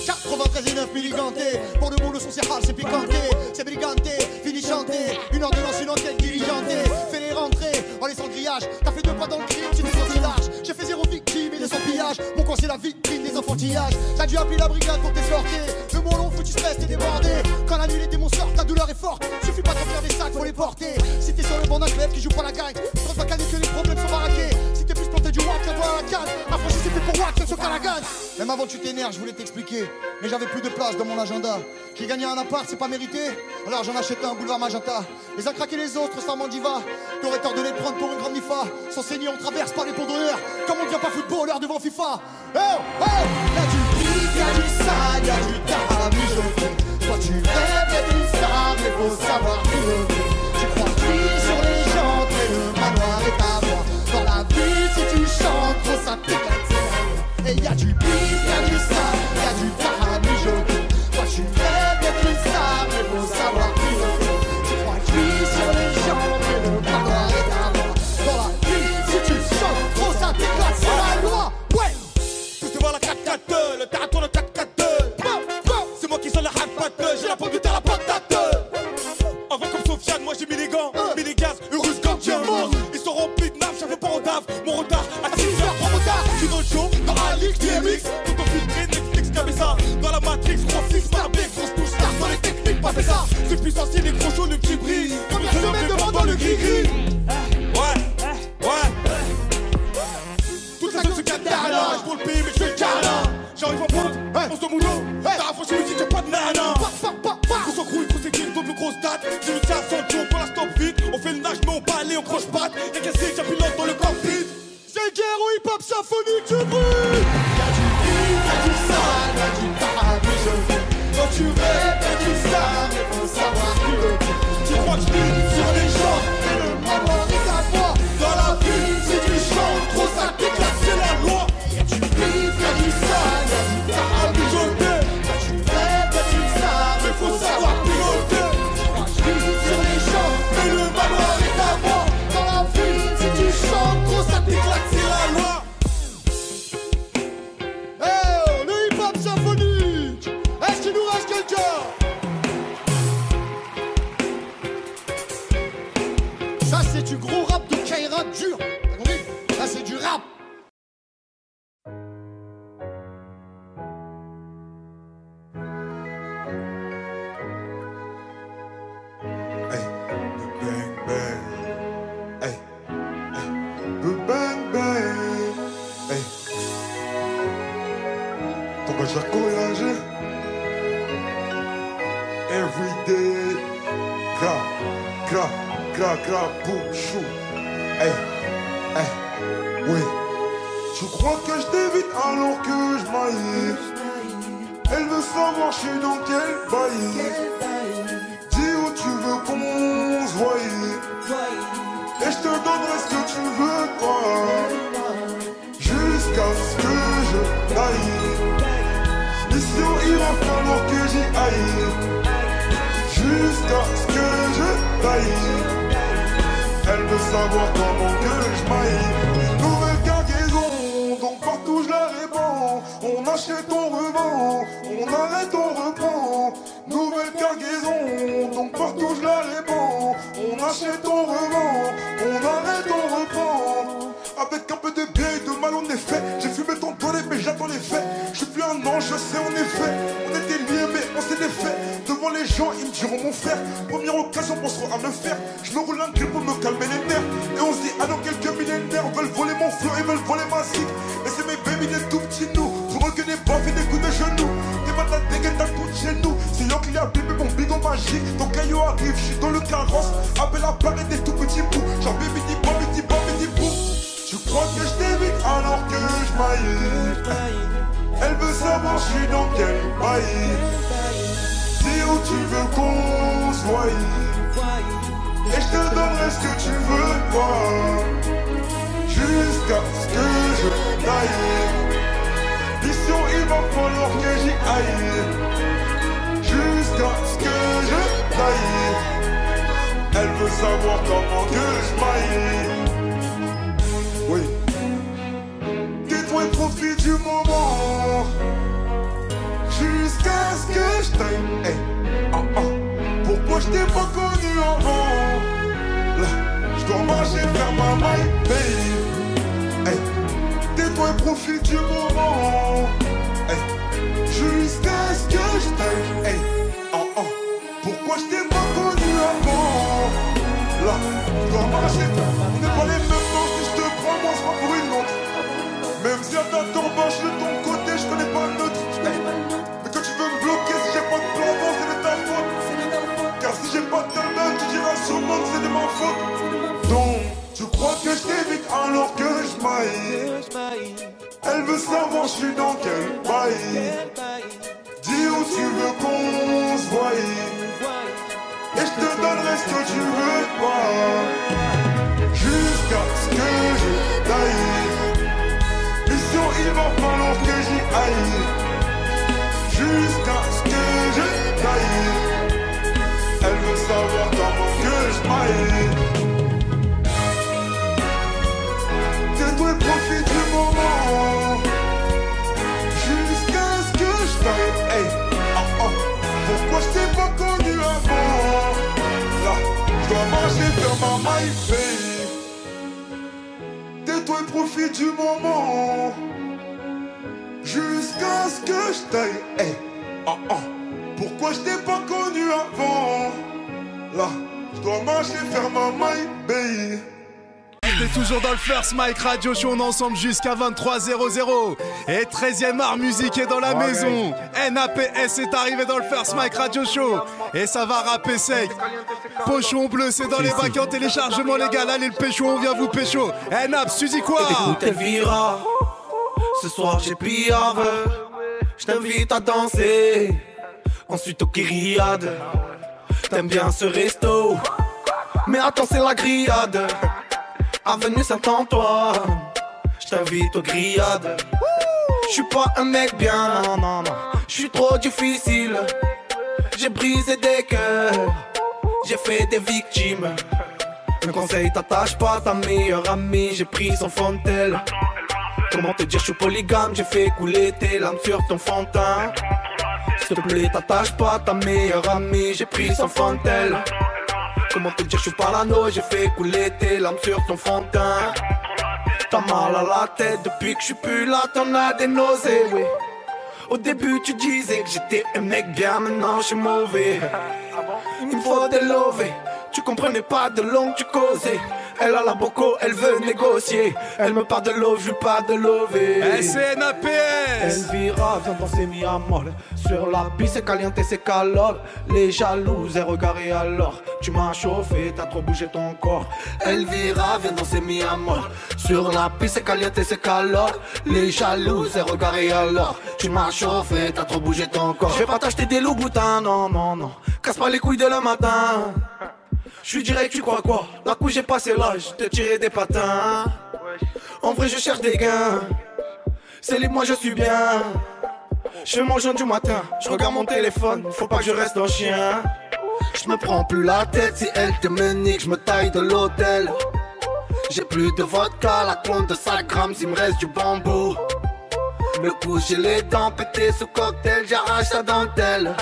93 et 9 milliganté. Pour le boulot, son c'est hard, c'est piquanté. C'est briganté, fini chanté. Une ordonnance, une enquête diligenté. Fais-les rentrer en laissant le grillage. T'as fait 2 pas dans le crime, tu t'es senti large. J'ai fait 0 victime et 200 pillages. Mon coin c'est la victime des enfantillages. T'as dû appeler la brigade pour t'escorter. Le mot long, foutu stress, t'es débordé. Quand la nuit les démons sortent, ta douleur est forte. Suffit pas de faire des sacs, faut les porter. Si t'es sur le banc d'un club qui joue pas la gagne, tu pas caler que les problèmes sont baraqués. Si t'es plus planté du wack, tiens-toi à la canne. Affranchi c'est fait pour wack, tiens sur Calagan. Même avant que tu t'énerves, je voulais t'expliquer. Mais j'avais plus de place dans mon agenda. J'ai gagné un appart, c'est pas mérité. Alors j'en achète un, boulevard Magenta. Les uns craqué les autres, sans mandiva. T'aurais tort de les prendre pour une grande nifa. Sans saigner, on traverse par les pots d'honneur. Comme on devient pas footballeur devant FIFA. Oh, oh. Y'a du beat, y'a du sale, y'a du tas à mijoter. Toi tu rêves d'être une star, mais faut savoir piloter. Tu crois plus sur les gens, et le manoir est à moi. Dans la vie, si tu chantes, trop ça t'éclate. Et y'a du beat, y'a du sale, y'a du tas à mijoter. Toi tu rêves d'être une star, mais faut savoir piloter. Tu crois plus sur les gens, et le manoir est à moi. Dans la vie, si tu chantes, trop ça t'éclate, c'est la loi. Ouais. Tous devant la 4-4-2, le terrain tourne le 4-4-2. C'est moi qui sonne la rap-patte, j'ai la pomme de terre, la patate. Avant comme Sofiane, moi j'ai mis les gants, mis les gaz, heureuse comme diamant. Ils sont remplis de nappes, j'avais pas en dave. Mon retard, à 6 heures, 3 retards. Je suis dans le show, dans la ligue, DMX. Tout en filtré, Netflix, cabeza. Dans la Matrix, 3-6, Marbeck, grosse touche, star dans les techniques, pas fait ça. C'est plus ancien, les gros chauds, le petit bris. Première semaine devant dans le gris-gris. Ouais. Toute la zone se catala, je pour le pays, mais je fais le câlin. J'arrive en pointe, on se moulot. T'as affranchi musique, y'a pas de nana. On s'en grouille, faut s'écrire, double grosse date. Si le tien sent on prend la stop vite. On fait le nage, mais on balai, on croche patte. Y'a qu'un six, y'a pilote dans le cockpit. C'est guerre au hip-hop symphonique du bruit. Y'a du beat, y'a du sale, y'a du paradis, je vis. Quand tu rêves, y'a du sale, mais faut savoir piloter. Tu crois que je vis sur les champs, mais le moment est à moi. Dans la vie, si tu chantes, trop ça t'éclate, c'est la loi. Y'a du beat, y'a du sale, y'a du paradis, je vis. Quand tu rêves, y'a du sale, mais faut savoir piloter. Tu crois que je vis sur les champs, mais le manoir est à moi. Dans la vie, si tu chantes, trop ça t'éclate, c'est la loi. Hey, le hip-hop symphonique. Est-ce qu'il nous reste quelqu'un? Ça c'est du gros rap de K-rap dur. T'as compris? Ça c'est du rap. Hey, bang bang. Hey, hey, bang bang. Hey. Ton gars j'ai courageux. Every day. Gra, gra, gra. Gaga, boum, chou. Hey, hey, oui. Tu crois que je t'évite alors que je maille. Elle veut savoir je suis dans quel bail. Dis où tu veux qu'on se voie. Et je te donnerai ce que tu veux, quoi. Jusqu'à ce que je taille. Mission, il va falloir que j'y aille. Jusqu'à ce que je taille. Elle veut savoir comment que je maille. Nouvelle cargaison, donc partout je la répands. On achète, on revend, on arrête, on reprend. Nouvelle cargaison, donc partout je la répands. On achète, on revend, on arrête, on reprend. Avec un peu de bien et de mal en effet. J'ai fumé ton toilette mais j'attends les faits. Je suis plus un ange, je sais en effet. On était liés mais on s'est défait. Devant les gens ils me diront mon frère. Première occasion penseront à me faire. Je me roule un grill pour me calmer les nerfs. Et on se dit alors quelques millénaires veulent voler mon flow et veulent voler ma zig. Et c'est mes baby des tout petits nous. Pour eux que des baffes et des coups de genoux. Des matas dégaines t'as tout chez nous. C'est là qu'il a bébé mon bigot magique. Ton caillou arrive, je suis dans le carrosse. Appelle à Paris des tout petits bouts. Genre baby dit bam, dit bam, dit boum. Tu crois que je t'évite alors que je maille. Elle veut savoir je suis dans quel bail. Dis où tu veux qu'on se voie. Et je te donnerai ce que tu veux, quoi. Jusqu'à ce que je taille. Mission, il va falloir que j'y aille. Jusqu'à ce que je taille. Elle veut savoir comment que je maille. Oui. Tais-toi et profite du moment. Jusqu'à ce que je t'aille. Hey. Pourquoi je t'ai pas connu avant? Là, je dois marcher vers ma maille, baby. Hey. Tais-toi et profite du moment. Hey. Jusqu'à ce que je t'aille. Hey. Pourquoi je t'ai pas connu avant? Là, je dois marcher. On n'est pas les mêmes noms. Si je te prends, moi c'est pas pour une autre. Même si à ta torbache de ton côté, je connais pas le nôtre. Mais quand tu veux me bloquer, si j'ai pas de plan, bon, c'est de ta faute. Car si j'ai pas de talent, tu diras sûrement que c'est de ma faute. Donc, tu crois que je t'évite alors que je maille. Elle veut savoir je suis dans quel bail. Dis où tu veux qu'on se voie. Et je te donnerai ce que tu veux, quoi. Jusqu'à ce que je taille. Mission, il va falloir que j'y aille. Jusqu'à ce que je taille. Elle veut savoir comment que je maille. Tais-toi et profite du moment. Jusqu'à ce que je taille. Hey. Pourquoi je t'ai pas connu avant? Là, je dois marcher vers ma maille, baby. Tais-toi et profite du moment. Jusqu'à ce que je taille. Hey. Pourquoi je t'ai pas connu avant? Là, je dois marcher vers ma maille, baby. T'es toujours dans le First Mike Radio Show, on est ensemble jusqu'à 23h00. Et 13e art musique est dans la maison. NAPS est arrivé dans le First Mike Radio Show. Et ça va rapper sec. Pochon bleu, c'est dans les bacs en téléchargement légal. Allez le pécho, on vient vous pécho. Naps, tu dis quoi? Écoute Elvira, ce soir j'ai pliave. Je t'invite à danser. Ensuite au Kyriade. T'aimes bien ce resto, mais attends c'est la grillade. Avenue Saint-Antoine, j't'invite aux grillades. J'suis pas un mec bien, non, non, non. J'suis trop difficile. J'ai brisé des cœurs, j'ai fait des victimes. Un conseil, t'attache pas à ta meilleure amie. J'ai pris son fond de tel. Comment te dire, j'suis polygame. J'ai fait couler tes lames sur ton fond de teint. S'il te plaît, t'attache pas à ta meilleure amie. J'ai pris son fond de tel. Comment te dire, je suis parano, j'ai fait couler tes larmes sur ton fond de teint. T'as mal à la tête depuis que je suis plus là, t'en as des nausées, oui. Au début tu disais que j'étais un mec bien, maintenant je suis mauvais. Il me faut des lovés, tu comprenais pas de langue tu causais. Elle a la boco, elle veut négocier. Elle me parle de love, je lui parle de lové. SNAPS. Elvira vient danser mi amol. Sur la piste, c'est caliente, c'est calor. Les jalouses, elles regardent alors. Tu m'as chauffé, t'as trop bougé ton corps. Elvira vient danser mi amol. Sur la piste, c'est caliente, c'est calor. Les jalouses, elles regardent alors. Tu m'as chauffé, t'as trop bougé ton corps. Je vais pas t'acheter des loups boutins, non, non, non. Casse pas les couilles de le matin. Je suis direct, tu crois quoi? D'un coup j'ai passé l'âge de tirer des patins. En vrai je cherche des gains. C'est libre, moi je suis bien. Je fais mon jaune du matin, je regarde mon téléphone. Faut pas que je reste en chien. Je me prends plus la tête, si elle te me nique, je me taille de l'hôtel. J'ai plus de vodka, la compte de 5 grammes, s'il me reste du bambou. Le coup j'ai les dents pétées sous cocktail, j'arrache sa dentelle.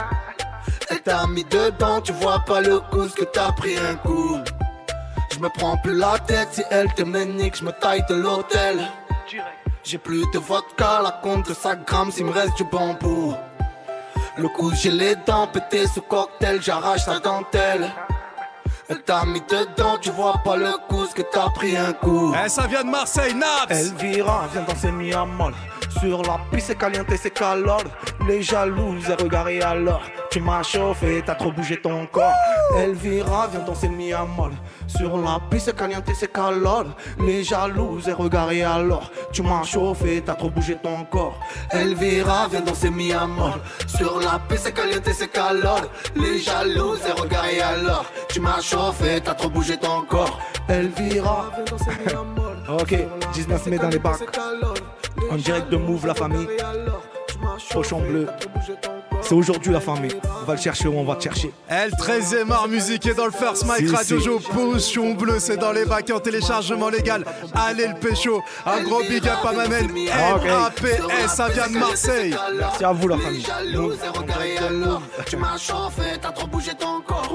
Elle t'a mis dedans, tu vois pas le coup, que t'as pris un coup. Je me prends plus la tête, si elle te ménique, je me taille de l'hôtel. J'ai plus de vodka, la compte de 5 grammes, s'il me reste du bambou. Le coup j'ai les dents pétées sous cocktail, j'arrache sa dentelle. Elle t'a mis dedans, tu vois pas le coup, que t'as pris un coup. Ça vient de Marseille, Naps. Elvira vient danser mi amol. Sur la piste, c'est caliente, c'est calor. Les jalouses, elles regardent alors. Tu m'as chauffé, t'as trop bougé ton corps. Elvira vient danser mi amol. Sur la piste, c'est caliente, c'est calor. Les jalouses, elles regardent alors. Tu m'as chauffé, t'as trop bougé ton corps. Elvira vient danser mi amol. Sur la piste, c'est caliente, c'est calor. Les jalouses, elles regardent alors. Tu m'as chauffé, t'as trop bougé ton corps. Elvira vient danser mi amol. Ok, 19 mai dans les bacs. En direct de Move, la famille. Pochon bleu. C'est aujourd'hui la famille. On va le chercher où on va te chercher. Le 13e art musique est dans le First Mike Radio Show. Pochon bleu, c'est dans les bacs en téléchargement légal. Allez le pécho. Un gros big up à ma main. NAPS, ça vient de Marseille. Merci à vous la famille. Tu m'as chauffé, t'as trop bougé ton corps.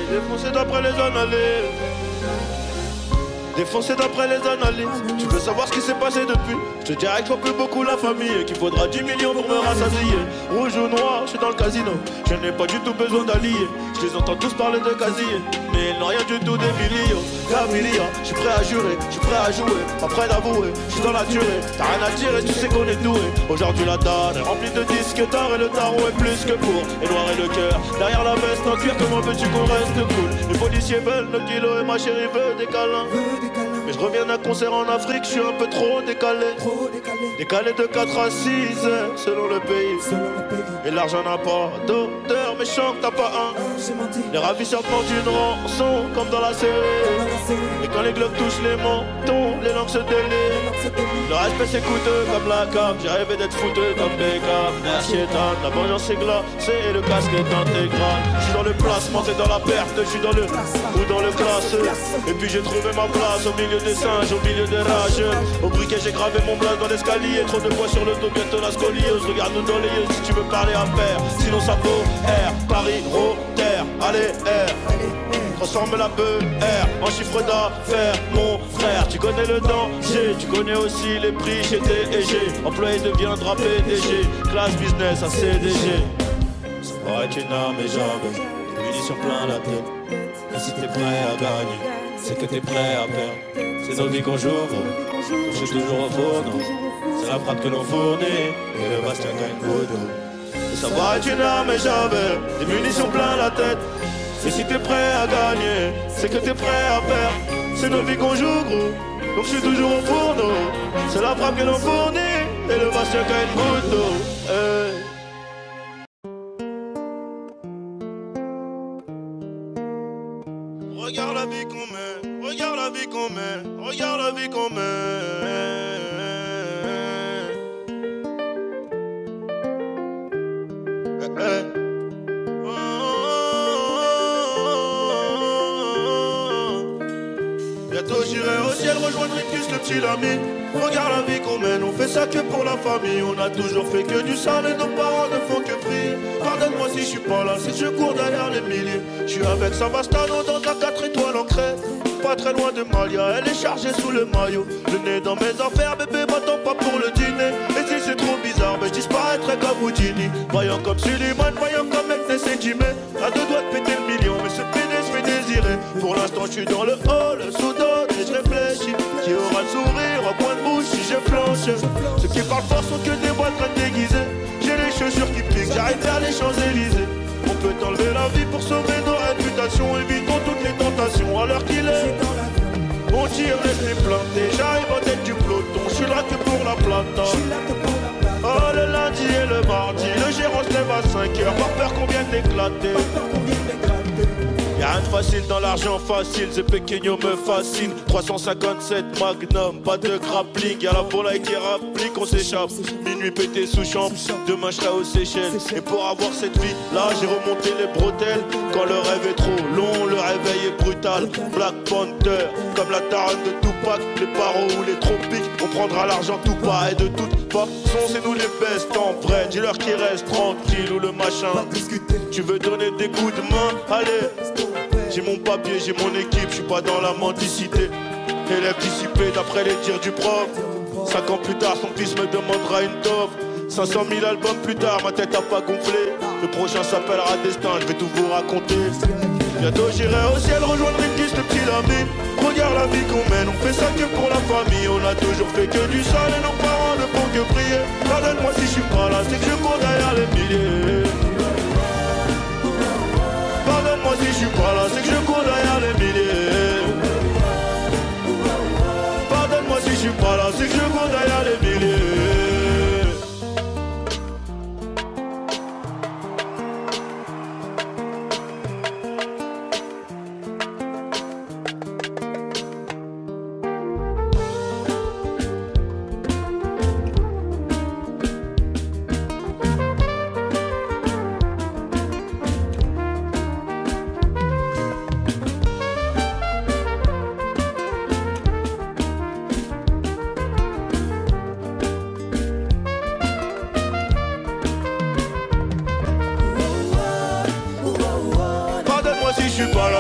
Défoncé d'après les analyses. Défoncé d'après les analyses. Tu veux savoir ce qui s'est passé depuis? Je te dirais que je vois plus beaucoup la famille et qu'il faudra 10 millions pour me rassasier. Rouge ou noir, je suis dans le casino. Je n'ai pas du tout besoin d'alliés. Je les entends tous parler de casier, mais ils n'ont rien du tout des millions. Camilla, je suis prêt à jurer, je suis prêt à jouer. Pas prêt d'avouer, je suis dans la durée. T'as rien à dire et tu sais qu'on est doué. Aujourd'hui la donne est remplie de disques d'art et le tarot est plus que pour. Et noir et le cœur, derrière la veste en cuir, comment veux-tu qu'on reste cool? Les policiers veulent nos kilos et ma chérie veut des câlins. Mais je reviens d'un concert en Afrique, je suis un peu trop décalé. Décalé de 4 à 6 heures selon le pays. Et l'argent n'a pas d'odeur, mais chante t'as pas un. Les ravisseurs demandent une rançon comme dans la série. Et quand les globes touchent les mentons, les langues se délient. Le respect c'est coûteux comme la cam. J'ai rêvé d'être fouteux comme Beckham. Merci Ethan, la vengeance est glacée et le casque est intégral. Je suis dans le placement, t'es dans la perte. Je suis dans le ou dans le classeur. Et puis j'ai trouvé ma place au milieu des singes, au milieu des rageux. Au briquet j'ai gravé mon blaze dans l'escalier. Trop de poids sur le dos, bientôt la scoliose. Regarde-nous dans les yeux si tu veux parler à pair. Sinon ça vaut R, Paris, Terre, allez R. Transforme la peur en chiffre d'affaires, mon frère. Tu connais le danger, tu connais aussi les prix chez DG. Employé deviendra PDG, classe business à CDG. Ça va être une arme et jamais des munitions plein la tête. Et si t'es prêt à gagner, c'est que t'es prêt à perdre. C'est nos vies qu'on joue, je suis toujours au fourneau. C'est la frappe que l'on fournit, et le bastien gagne goudou. Et ça va être une arme et jamais des munitions plein la tête. Et si t'es prêt à gagner, c'est que t'es prêt à perdre. C'est nos vies qu'on joue gros, donc je suis toujours au fourneau. C'est la frappe que l'on fournit, et le bastien gagne goudou. Regarde la vie qu'on mène, regarde la vie qu'on mène, regarde la vie qu'on mène. Bientôt j'irai au ciel, rejoindre Rictus, le petit Lamy. Regarde la vie qu'on mène, on fait ça que pour la famille. On a toujours fait que du sale et nos parents ne font que prier. Pardonne-moi si je suis pas là, si je cours derrière les milliers. Je suis avec Savastano dans ta 4 étoiles en crête. Pas très loin de Malia, elle est chargée sous le maillot. Le nez dans mes affaires, bébé, m'attends pas pour le dîner. Et si c'est trop bizarre, ben je disparaîtrai comme Houdini. Voyant comme Suleiman, voyant comme Eknes et Jimé. À 2 doigts de péter le million, mais ce pénis fait désirer. Pour l'instant, je suis dans le hall, soudain, et je réfléchis. Qui aura le sourire au coin de bouche si je flanche? Ceux qui parlent fort sont que des boîtes déguisées. J'ai les chaussures qui piquent, j'arrive vers les Champs-Élysées. On peut enlever la vie pour sauver nos réputations. Évitons toutes les tentations à l'heure qu'il est. On tire, laisse les planter. J'arrive en tête du peloton. Je suis là que pour la plata. Oh, le lundi et le mardi, le gérant se lève à 5h. Par peur qu'on vienne d'éclater. Y'a rien de facile dans l'argent facile, ces pequeños me fascinent. 357 Magnum, pas de grappling. Y'a la volaille qui rapplique, on s'échappe. Minuit pété sous chambre, demain je serai aux Seychelles. Et pour avoir cette vie, là j'ai remonté les bretelles. Quand le rêve est trop long, le réveil est brutal. Black Panther, comme la taronne de Tupac. Les paros ou les tropiques, on prendra l'argent tout pas. Et de toute façon c'est nous les best en vrai. Dis-leur qu'ils restent tranquilles ou le machin. Tu veux donner des coups de main? Allez. J'ai mon papier, j'ai mon équipe, je suis pas dans la mendicité. Élève dissipé d'après les dires du prof. 5 ans plus tard, son fils me demandera une toffe. 500 000 albums plus tard, ma tête a pas gonflé. Le prochain s'appellera Destin, je vais tout vous raconter. Bientôt j'irai au ciel rejoindre Rictus, le petit Lamy. Regarde la vie qu'on mène, on fait ça que pour la famille. On a toujours fait que du sale et nos parents ne font que prier. Pardonne-moi si je suis pas là, c'est que je cours derrière les milliers. Pardonne-moi si je suis pas là, c'est que je cours derrière les milliers. Pardonne-moi si je suis pas là, c'est que je cours derrière les milliers.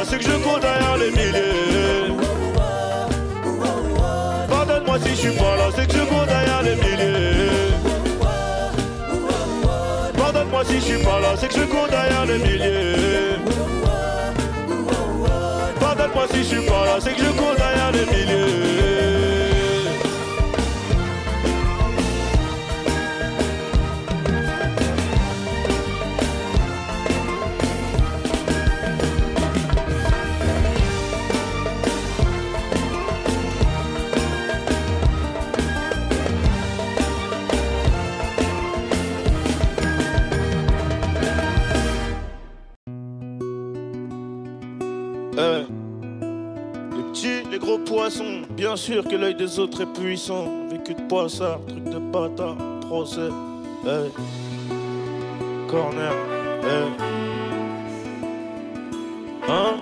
C'est que je cours derrière les milliers. Pardonne-moi si je suis pas là, c'est que je cours derrière les milliers. Pardonne-moi si je suis pas là, c'est que je cours derrière les milliers. Pardonne-moi si je suis pas là, c'est que je cours derrière les milliers. Les petits, les gros poissons, bien sûr que l'œil des autres est puissant. Vécu de poissard, truc de bâtard, procès, corner, hein?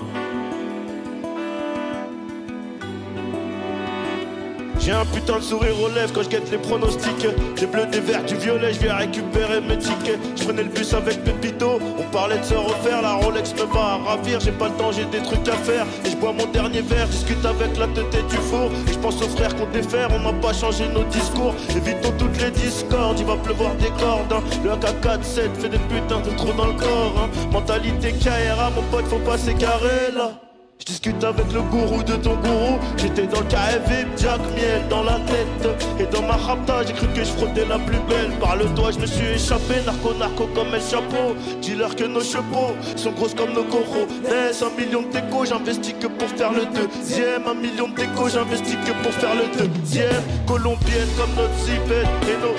J'ai un putain de sourire aux lèvres quand je guette les pronostics. J'ai bleu des verts, du violet, je viens récupérer mes tickets. Je prenais le bus avec Pépito, on parlait de se refaire. La Rolex me va à ravir, j'ai pas le temps, j'ai des trucs à faire. Et je bois mon dernier verre, discute avec la tête du four. Et je pense aux frères qu'on défère, on n'a pas changé nos discours. Évitons toutes les discordes, il va pleuvoir des cordes hein. Le AK-47 fait des putains de trous dans le corps hein. Mentalité KRA, mon pote, faut pas s'écarrer là. Je discute avec le gourou de ton gourou. J'étais dans le KFV, Jack Miel dans la tête. Et dans ma rapta, j'ai cru que je frottais la plus belle. Par le doigt, je me suis échappé, narco comme un chapeau. Dis-leur que nos chapeaux sont grosses comme nos coraux. Laisse 1 million de déco, j'investis que pour faire le deuxième. 1 million de déco, j'investis que pour faire le deuxième. Colombienne comme notre zipette et nos...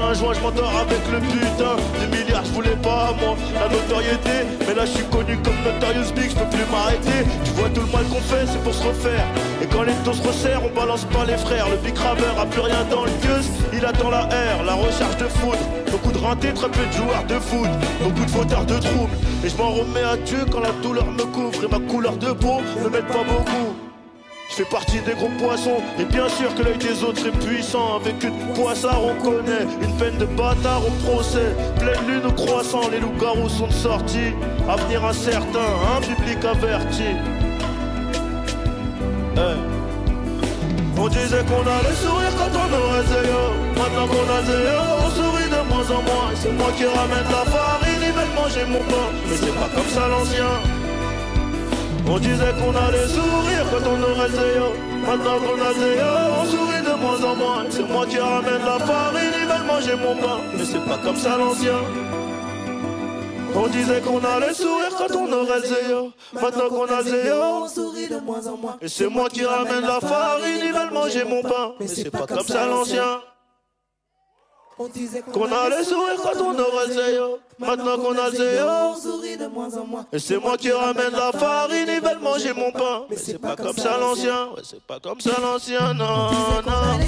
Un joint, je m'endors avec le putain. Des milliards, je voulais pas moi la notoriété. Mais là, je suis connu comme Notorious Big, je peux plus m'arrêter. Tu vois tout le mal qu'on fait, c'est pour se refaire. Et quand les taux se resserrent, on balance pas les frères. Le Big Rameur a plus rien dans le gueuse. Il attend la R, la recharge de foudre. Beaucoup de rentés, très peu de joueurs de foot. Beaucoup de fauteurs de troubles. Et je m'en remets à Dieu quand la douleur me couvre. Et ma couleur de peau me met pas beaucoup. Je fais partie des gros poissons, et bien sûr que l'œil des autres est puissant. Avec une poissard on connaît, une peine de bâtard au procès. Pleine lune au croissant, les loups-garous sont de sortie. Avenir incertain, un public averti. On disait qu'on allait sourire quand on aurait zéro. Maintenant qu'on a zéro, on sourit de moins en moins. C'est moi qui ramène la farine, ils veulent manger mon pain. Mais c'est pas comme ça l'ancien. On disait qu'on allait sourire quand on aurait zéro. Maintenant qu'on a zéro, on sourit de moins en moins. C'est moi qui ramène la farine, ils veulent manger mon pain. Mais c'est pas comme ça l'ancien. On disait qu'on allait sourire quand on aurait zéro. Maintenant qu'on a zéro, on sourit de moins en moins. Et c'est moi qui ramène la farine, ils veulent manger mon pain. Mais c'est pas comme ça l'ancien. On disait qu'on allait sourire quand on aurait zéro. Maintenant qu'on a zéro, on sourit de moins en moins. Et c'est moi qui ramène la farine, ils veulent manger mon pain. Mais c'est pas comme ça l'ancien. Ouais, c'est pas comme ça l'ancien, non, non.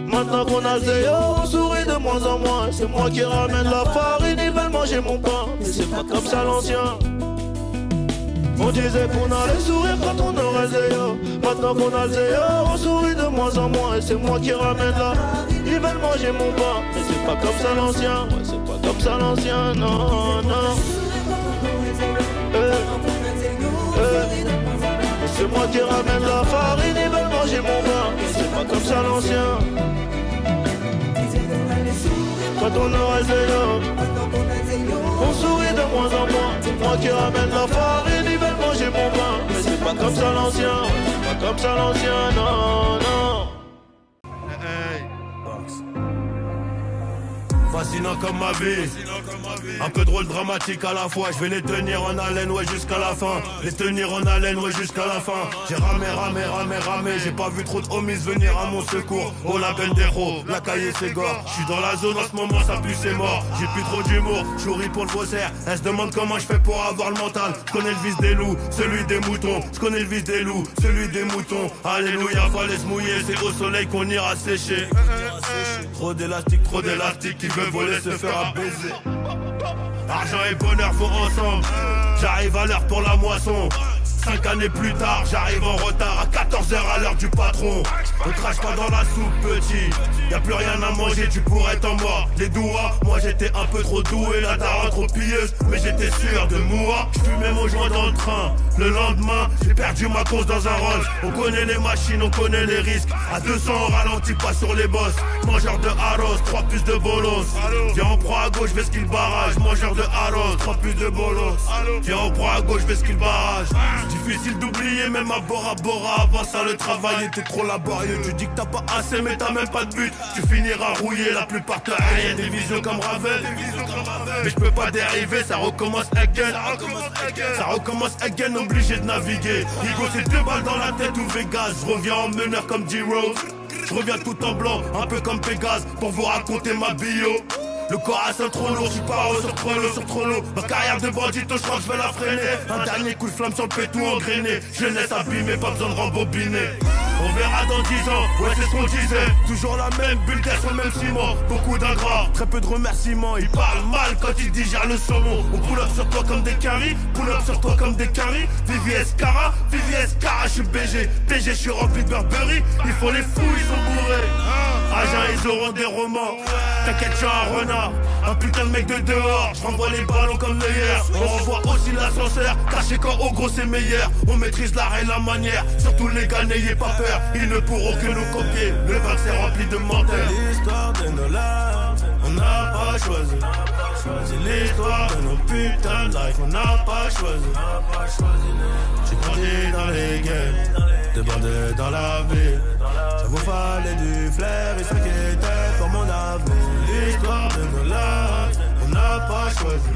Maintenant qu'on a zéro, on sourit de moins en moins. C'est moi qui ramène la farine, ils veulent manger mon pain. Mais c'est pas comme ça l'ancien. On disait qu'on allait sourire quand on aurait zéro. Maintenant qu'on a zéro, on sourit de moins en moins. Et c'est moi qui ramène la farine, ils veulent manger mon pain. Mais c'est pas comme ça l'ancien. Ouais, c'est pas comme ça l'ancien, non, non. C'est moi qui ramène la farine, ils veulent manger mon pain. Mais c'est pas comme ça l'ancien. Quand on aurait zéro, on sourit de moins en moins. C'est moi qui ramène la farine, ils veulent manger mon pain. Mais c'est pas comme ça l'ancien, c'est pas comme ça l'ancien, non, non. Fascinant comme ma vie, un peu drôle, dramatique à la fois. Je vais les tenir en haleine, ouais, jusqu'à la fin. Les tenir en haleine, ouais, jusqu'à la fin. J'ai ramé, j'ai pas vu trop de homies venir à mon secours. Oh la peine d'héros, la cahier c'est gore. Je suis dans la zone en ce moment, ça pue, c'est mort. J'ai plus trop d'humour, j'ouris pour le faussaire. Elle se demande comment je fais pour avoir le mental. Je connais le vice des loups, celui des moutons. Je connais le vice des loups, celui des moutons. Alléluia, fallait se mouiller, c'est au soleil qu'on ira sécher. Trop d'élastique qui veut voler, se faire baiser. Argent et bonheur vont ensemble. J'arrive à l'heure pour la moisson. 5 années plus tard, j'arrive en retard à 14h à l'heure du patron. On crache pas dans la soupe, petit. Y'a plus rien à manger, tu pourrais t'en mordre les doigts. Moi j'étais un peu trop doué, la daronne trop pilleuse, mais j'étais sûr de moi. J'fumais mon joint dans le train. Le lendemain, j'ai perdu ma course dans un Rolls. On connaît les machines, on connaît les risques. À 200 on ralentit pas sur les bosses. Mangeur de Haros, 3 plus de bolos. Viens on prend à gauche, vais skill barrage. Mangeur de Haros, 3 plus de bolos. Viens on prend à gauche, vais skill barrage. Difficile d'oublier, même à Bora Bora. Avant ça, le travail était trop laborieux. Tu dis que t'as pas assez, mais t'as même pas de but. Tu finiras rouillé, la plupart te haïssent. Des visions comme Ravel. Mais je peux pas dériver, ça recommence again. Ça recommence again, obligé de naviguer. Higo, c'est 2 balles dans la tête ou Vegas. Je reviens en meneur comme D-Rose. Je reviens tout en blanc, un peu comme Pégase, pour vous raconter ma bio. Le corps à trop lourd, j'suis pas haut sur trop lourd. Ma carrière de bandito, j'crois que j'vais la freiner. Un dernier coup de flamme sur le pétou engrainé. Jeunesse abîmée, pas besoin de rembobiner. On verra dans 10 ans, ouais c'est ce qu'on disait. Toujours la même bulle sur le même ciment. Beaucoup d'ingrats, très peu de remerciements. Ils parlent mal quand ils digèrent le saumon. On pull up sur toi comme des caries, pull up sur toi comme des caries. VVS Cara, j'suis BG. PG, j'suis rempli de Burberry. Ils font les fous, ils sont bourrés. Agents, ils auront des romans. T'inquiète, j'suis un renard, un putain de mec de dehors. Je renvoie les ballons comme Neuer. On renvoie aussi l'ascenseur, caché quand au gros c'est meilleur. On maîtrise l'art et la manière. Surtout les gars, n'ayez pas peur, ils ne pourront que nous copier. Le vague c'est rempli de menteurs. L'histoire de nos larmes, on n'a pas choisi. C'est l'histoire de nos putains de life, on n'a pas choisi. J'ai grandi dans les games, débordé dans la ville. Ça vous fallait du flair et s'inquiéter pour mon avenir. L'histoire de nos larmes, on n'a pas choisi.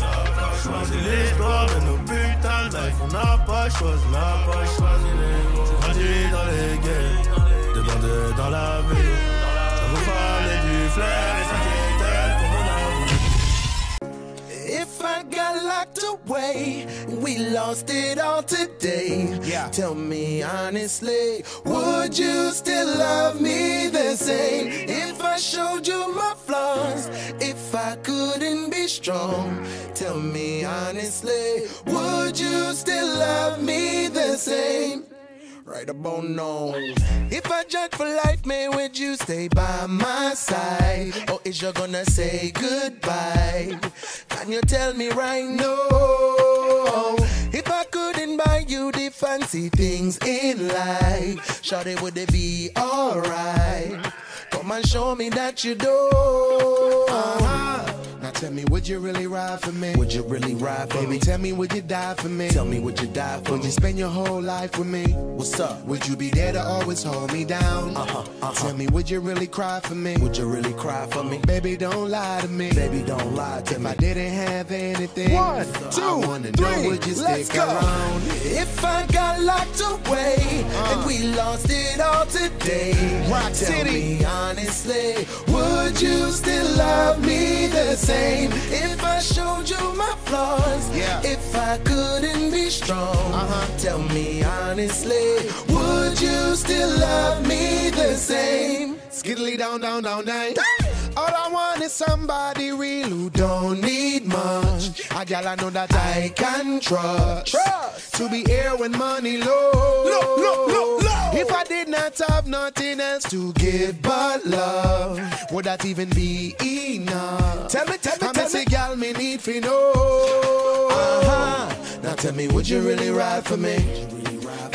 C'est l'histoire de nos putains de life, on n'a pas choisi. J'ai grandi dans les games, débordé dans la ville. Ça vous fallait du flair et s'inquiéter pour mon avenir. If I got locked away, we lost it all today. Tell me honestly, would you still love me the same? If I showed you my flaws, if I couldn't be strong, tell me honestly, would you still love me the same? right about now. If I judge for life, man, would you stay by my side? Or is you gonna say goodbye? Can you tell me right now? If I couldn't buy you the fancy things in life, shawty, would it be alright? Come and show me that you do. Now tell me, would you really ride for me? Would you really ride for me? Tell me, would you die for me? Tell me, would you die for me? Would you spend your whole life with me? What's up? Would you be there to always hold me down? Tell me, would you really cry for me? Would you really cry for me? Baby, don't lie to me. Baby, don't lie to me. If I didn't have anything, 1, 2, I wanna 3, know, would you stick around? If I got locked away and we lost it all today, tell me honestly, would you still love me the same? If I showed you my flaws, if I couldn't be strong, tell me honestly, would you still love me the same? Skiddly down, down, down, down. All I want is somebody real who don't need much. A gal I know that I can trust. To be here when money low. If I did not have nothing else to give but love, would that even be enough? Tell me, say, gal, me need for know. Now tell me, would you really ride for me?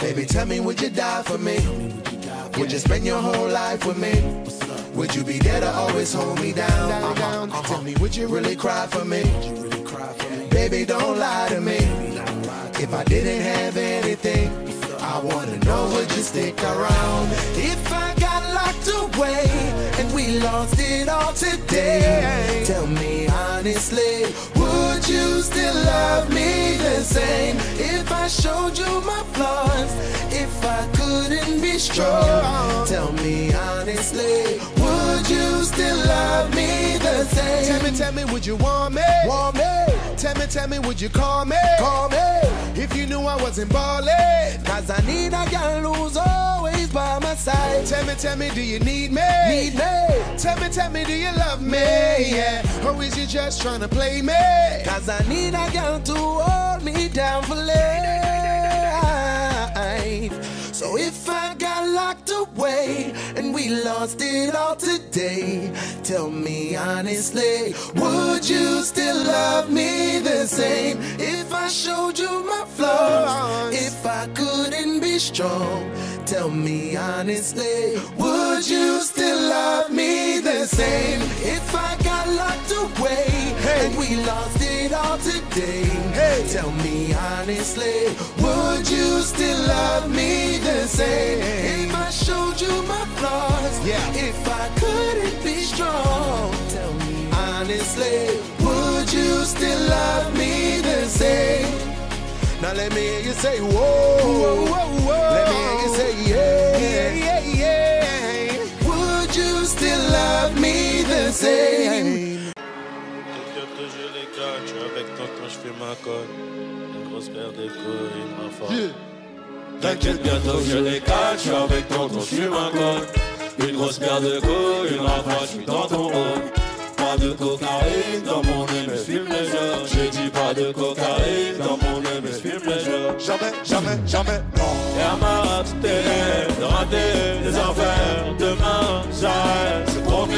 Baby, tell me, would you die for me? Would you spend your whole life with me? Would you be there to always hold me down? Tell me, would you really cry for me? Baby, don't lie to me. If I didn't have anything, I wanna know, would you stick around? If I got locked away and we lost it all today, tell me honestly, would you still love me the same? If I showed you my flaws, if I couldn't be strong, tell me honestly, would you still love me the same? Tell me, would you want me? Want me? Tell me, would you call me? Call me. If you knew I wasn't ballin', cause I need a girl who's always by my side. Tell me, do you need me? Need me. Tell me, do you love me? Yeah. Or is you just trying to play me? Cause I need a girl to hold me down for life. So if I got locked away and we lost it all today, tell me honestly, would you still love me the same? If I showed you my flaws, if I couldn't be strong, tell me honestly, would you still love me the same? If I got locked away and we lost it all today, tell me honestly, would you still love me the same? If I showed you my flaws, if I couldn't be strong, tell me honestly, would you still love me the same? Now let me hear you say whoa, whoa, whoa, whoa. Let me hear you say yeah. Would you still love me the same? T'inquiète que je les cache, je suis avec toi quand je fais ma colle. Une grosse paire d'échos et une rafale. T'inquiète bientôt que je les cache, je suis avec toi quand je fume un col. Une grosse paire de couilles, une rafale, je suis dans ton rôle. Pas de cocaïne dans mon nez, mais je fume les jeux. J'ai dit pas de cocaïne dans mon nez, mais je fume les jeux. Jamais, jamais, jamais, non. Air Max, TN, de rater des affaires. Demain, j'arrête, c'est promis.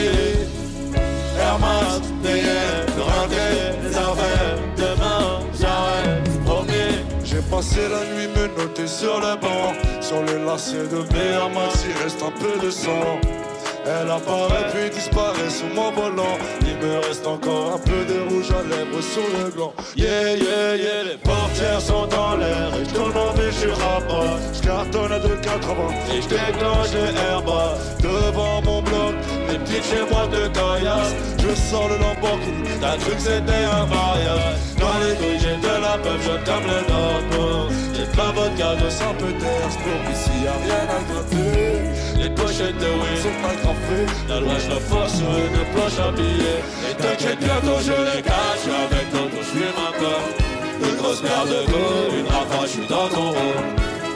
Air Max, TN, de rater des affaires. Demain, j'arrête, c'est promis. J'ai passé la nuit menotté sur le banc. Sur les lacets de mes Air Max, il reste un peu de sang. Elle apparaît puis disparaît sous mon volant. Il me reste encore un peu de rouge à lèvres sur le gland. Yeah, yeah, yeah, les portières sont en l'air. Et je tourne en vie, je rapace. Je cartonne à 2,80 et je déclenche les airbags. Devant mon bloc, les petites chez moi de caillasse. Je sors le Lamborghini. T'as cru que c'était un mariage. Dans les couilles j'ai de la peuple, je comme le Dortmund. J'ai plein vodka de Saint-Péters. Pour ici y'a rien à gratter. Les pochettes de weed sont agrafées. La loi je la force sur une planche à billets. Et t'inquiète bientôt je les cache. Avec d'autres je fume encore. Une grosse paire de couilles, une rafale, je suis dans ton rôle.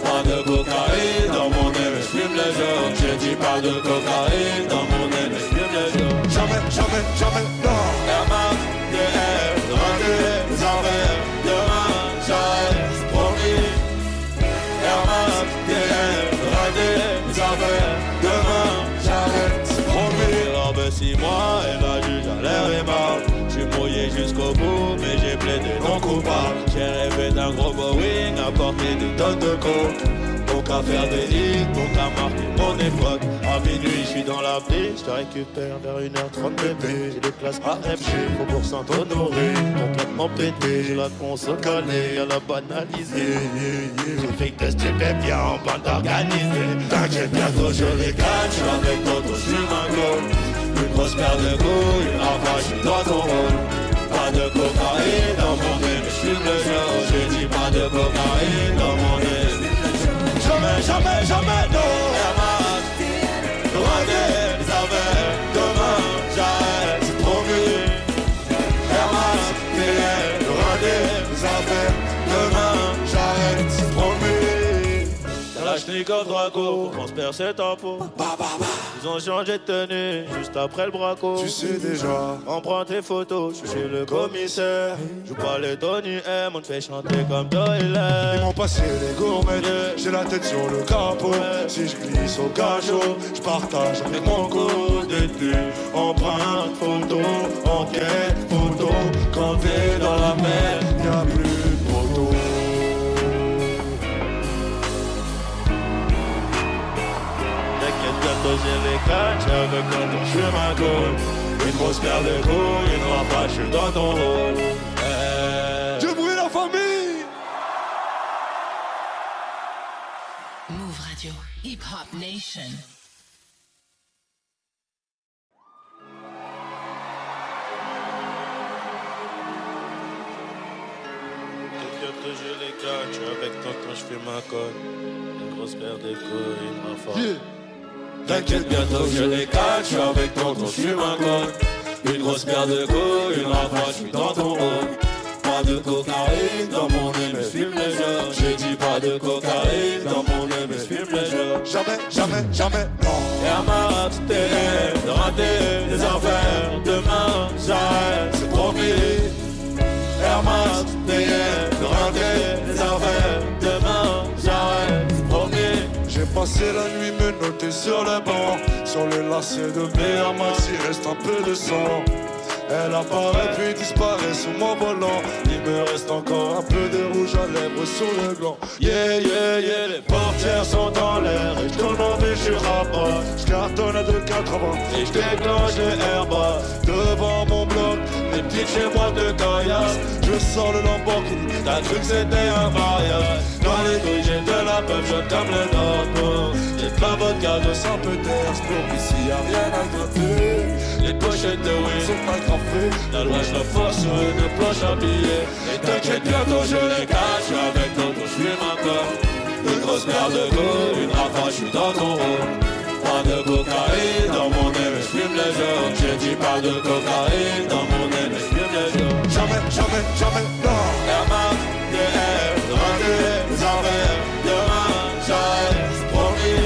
Pas de cocaïne dans mon nez, mais je fume les jours. J'ai dit pas de cocaïne dans mon nez, mais je fume les jours. Jamais, jamais, jamais, non. Air Max, TR, de rater les affaires. Demain, j'arrête, c'est promis. Air Max, TR. affaires. Demain, j'arrête, c'est promis. Oh ben si moi et la juge à l'air est marre. J'suis mouillé jusqu'au bout, mais j'ai plaidé non coupable. J'ai rêvé d'un gros Boeing à porter des tonnes de coke. Donc à faire des hits, donc à marquer mon époque. À minuit, j'suis dans la piste, j'te récupère vers 1h30 bébé. J'ai des places AFG, Faubourg Saint-Honoré. Complètement pété, j'ai la console calée, à la banalisée. J'ai fait que stupéfiant en bande organisée. T'inquiète, bientôt je les gagne, j'suis avec d'autres, j'suis un goal. Une grosse paire de couilles, une rafale, j'suis dans ton rôle. Pas de cocaïne dans mon nez, mais j'fume le jeu. J'ai dit pas de cocaïne dans mon nez. Jamais, jamais, jamais, non, Herman. Regardez les affaires, demain, j'arrête, c'est promis. Herman, regardez les affaires, demain, j'arrête, c'est promis. T'as la schnick au draco, on se percer ta peau. Ils ont changé de tenue juste après le braco. Tu sais déjà, on prend tes photos, je suis le commissaire. Joue pas les Tony M, on te fait chanter comme Doyle. Ils m'ont passé les gourmets, j'ai la tête sur le capot. Si je glisse au cachot, je partage avec mon co-détenu. Empreinte, photo, enquête, photo. Quand t'es dans la mer, y'a plus de poteau. Bientôt j'ai les catchs avec quand je fume un col. Une grosse paire de couilles, une rafale, je suis dans ton rôle. Je brûle la famille. Move Radio, Hip Hop Nation. Bientôt j'ai les catchs avec toi quand je fume un col. Une grosse paire de couilles, une rafale. T'inquiète, bientôt je les catch, j'suis avec toi quand j'fume un col. Une grosse paire de couilles, une rafale, j'suis dans ton rôle. Pas de cocaïne dans mon nez, mais j'fume les jeux. J'ai dit pas de cocaïne dans mon nez, mais j'fume les jeux. Jamais, jamais, jamais, non. Herman, t'es de rater des affaires. Demain, j'arrête, c'est promis. Herman, t'es de rater des affaires. Demain, j'arrête, c'est promis. J'ai passé la nuit menotté sur le banc. Sur les lacets de mes Herman, il reste un peu de sang. Elle apparaît puis disparaît sous mon volant. Il me reste encore un peu de rouge à lèvres sur le gland. Yeah, yeah, yeah, les portières sont en l'air. Et j'tourne en vie, j'suis rabat. J'cartonne à 2,80 et j'déclenche les airbats. Devant mon bloc, les petites chez moi de caillasse. Je sors le Lamborghini. T'as cru que c'était un mariage. Dans les couilles j'ai de la peuple jaune comme le Nord. J'ai de la vodka de Saint-Pétersbourg. Ici y'a rien à gratter. Les pochettes de weed sont agrafées. La loi je la force sur une planche à billets. Et t'inquiète, bientôt je les cache. Avec d'autres j'fume encore. Une grosse paire de couilles, une rafale, j'suis dans ton rôle. Pas de cocaïne dans mon nez, mais j'fume les jours. J'ai dit pas de cocaïne dans mon nez, mais j'fume les jours. Jamais, jamais, jamais, non. Herman, TR, rater les affaires. Demain, j'arrête, c'est promis.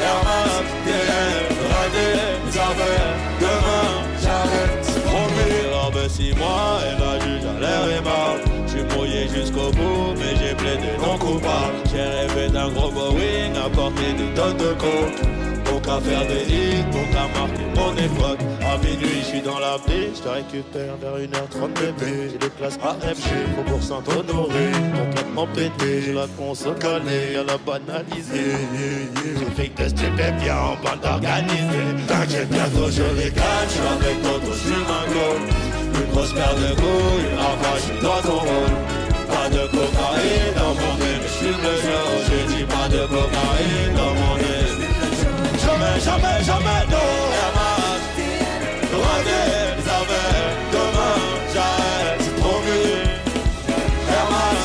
Herman, TR, rater les affaires. Demain, j'arrête, c'est promis. Oh ben si moi et la juge à l'air est marre. J'suis mouillé jusqu'au bout, mais j'ai plaidé non coupable. J'ai rêvé d'un gros Boeing à porter des tonnes de coke. Donc à faire des hits, donc à marquer mon époque. À minuit, j'suis dans la piste, j'te récupère vers 1h30 bébé. J'ai des places AFG, Faubourg Saint-Honoré. Complètement pété, j'ai la console calée, à la banalisée. J'ai fait que stupéfiant en bande organisée. T'inquiète, bientôt je les gagne, j'suis avec d'autres, j'fume un col. Une grosse paire de couilles, une rafale, j'suis dans ton rôle. Pas de cocaïne dans mon nez, mais j'fume le jeu. J'ai dit pas de cocaïne dans mon nez. Jamais, jamais, jamais, non, Herman. Regardez les affaires, demain, j'arrête, c'est promis. Herman,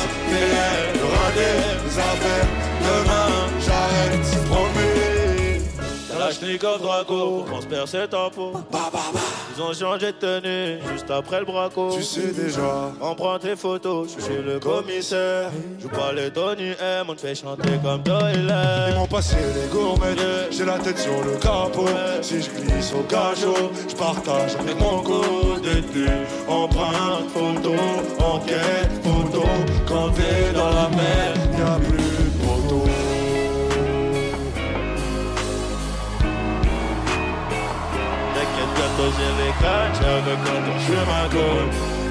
regardez les affaires, demain, j'arrête, c'est promis. T'as la schnick au draco, on se percer ta peau. Ils ont changé de tenue juste après le braco. Tu sais déjà, on prend tes photos, je suis le commissaire. Joue pas les Tony M, on te fait chanter comme Doyle. Ils m'ont passé les gourmets, j'ai la tête sur le capot. Si je glisse au cachot, je partage avec mon co-détenu. Empreinte, photo, enquête, photo. Quand t'es dans la mer, y'a plus de poteau. j'ai les catchers de quand ton chemin coule.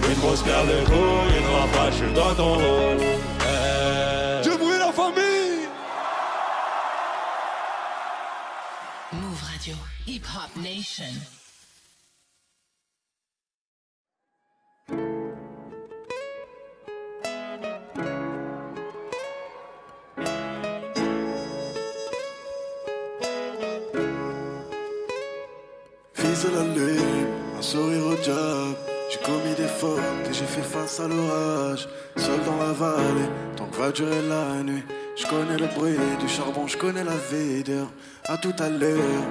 Une grosse paire de couilles, une rapace, je suis dans ton rôle. Je brûle la famille. Move Radio, Hip Hop Nation. Fils de la lune, un sourire au job. J'ai commis des fautes et j'ai fait face à l'orage. Seul dans la vallée, tant que va durer la nuit. Je connais le bruit du charbon, je connais la vide. À tout à l'heure,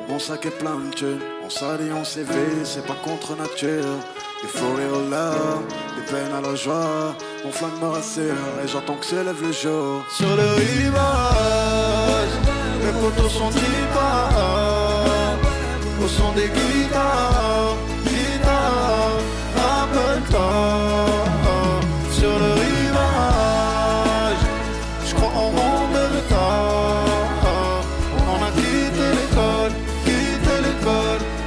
mon sac est plein de thunes. On s'allie, on s'éveille, c'est pas contre nature. Des faux rires aux larmes, des peines à la joie. Mon flingue me rassure et j'attends que se lève le jour. Sur le rivage, mes potos sont tripades. Au son des guitares, rappelle-toi. Sur le rivage, je crois en mon retard. On a quitté l'école,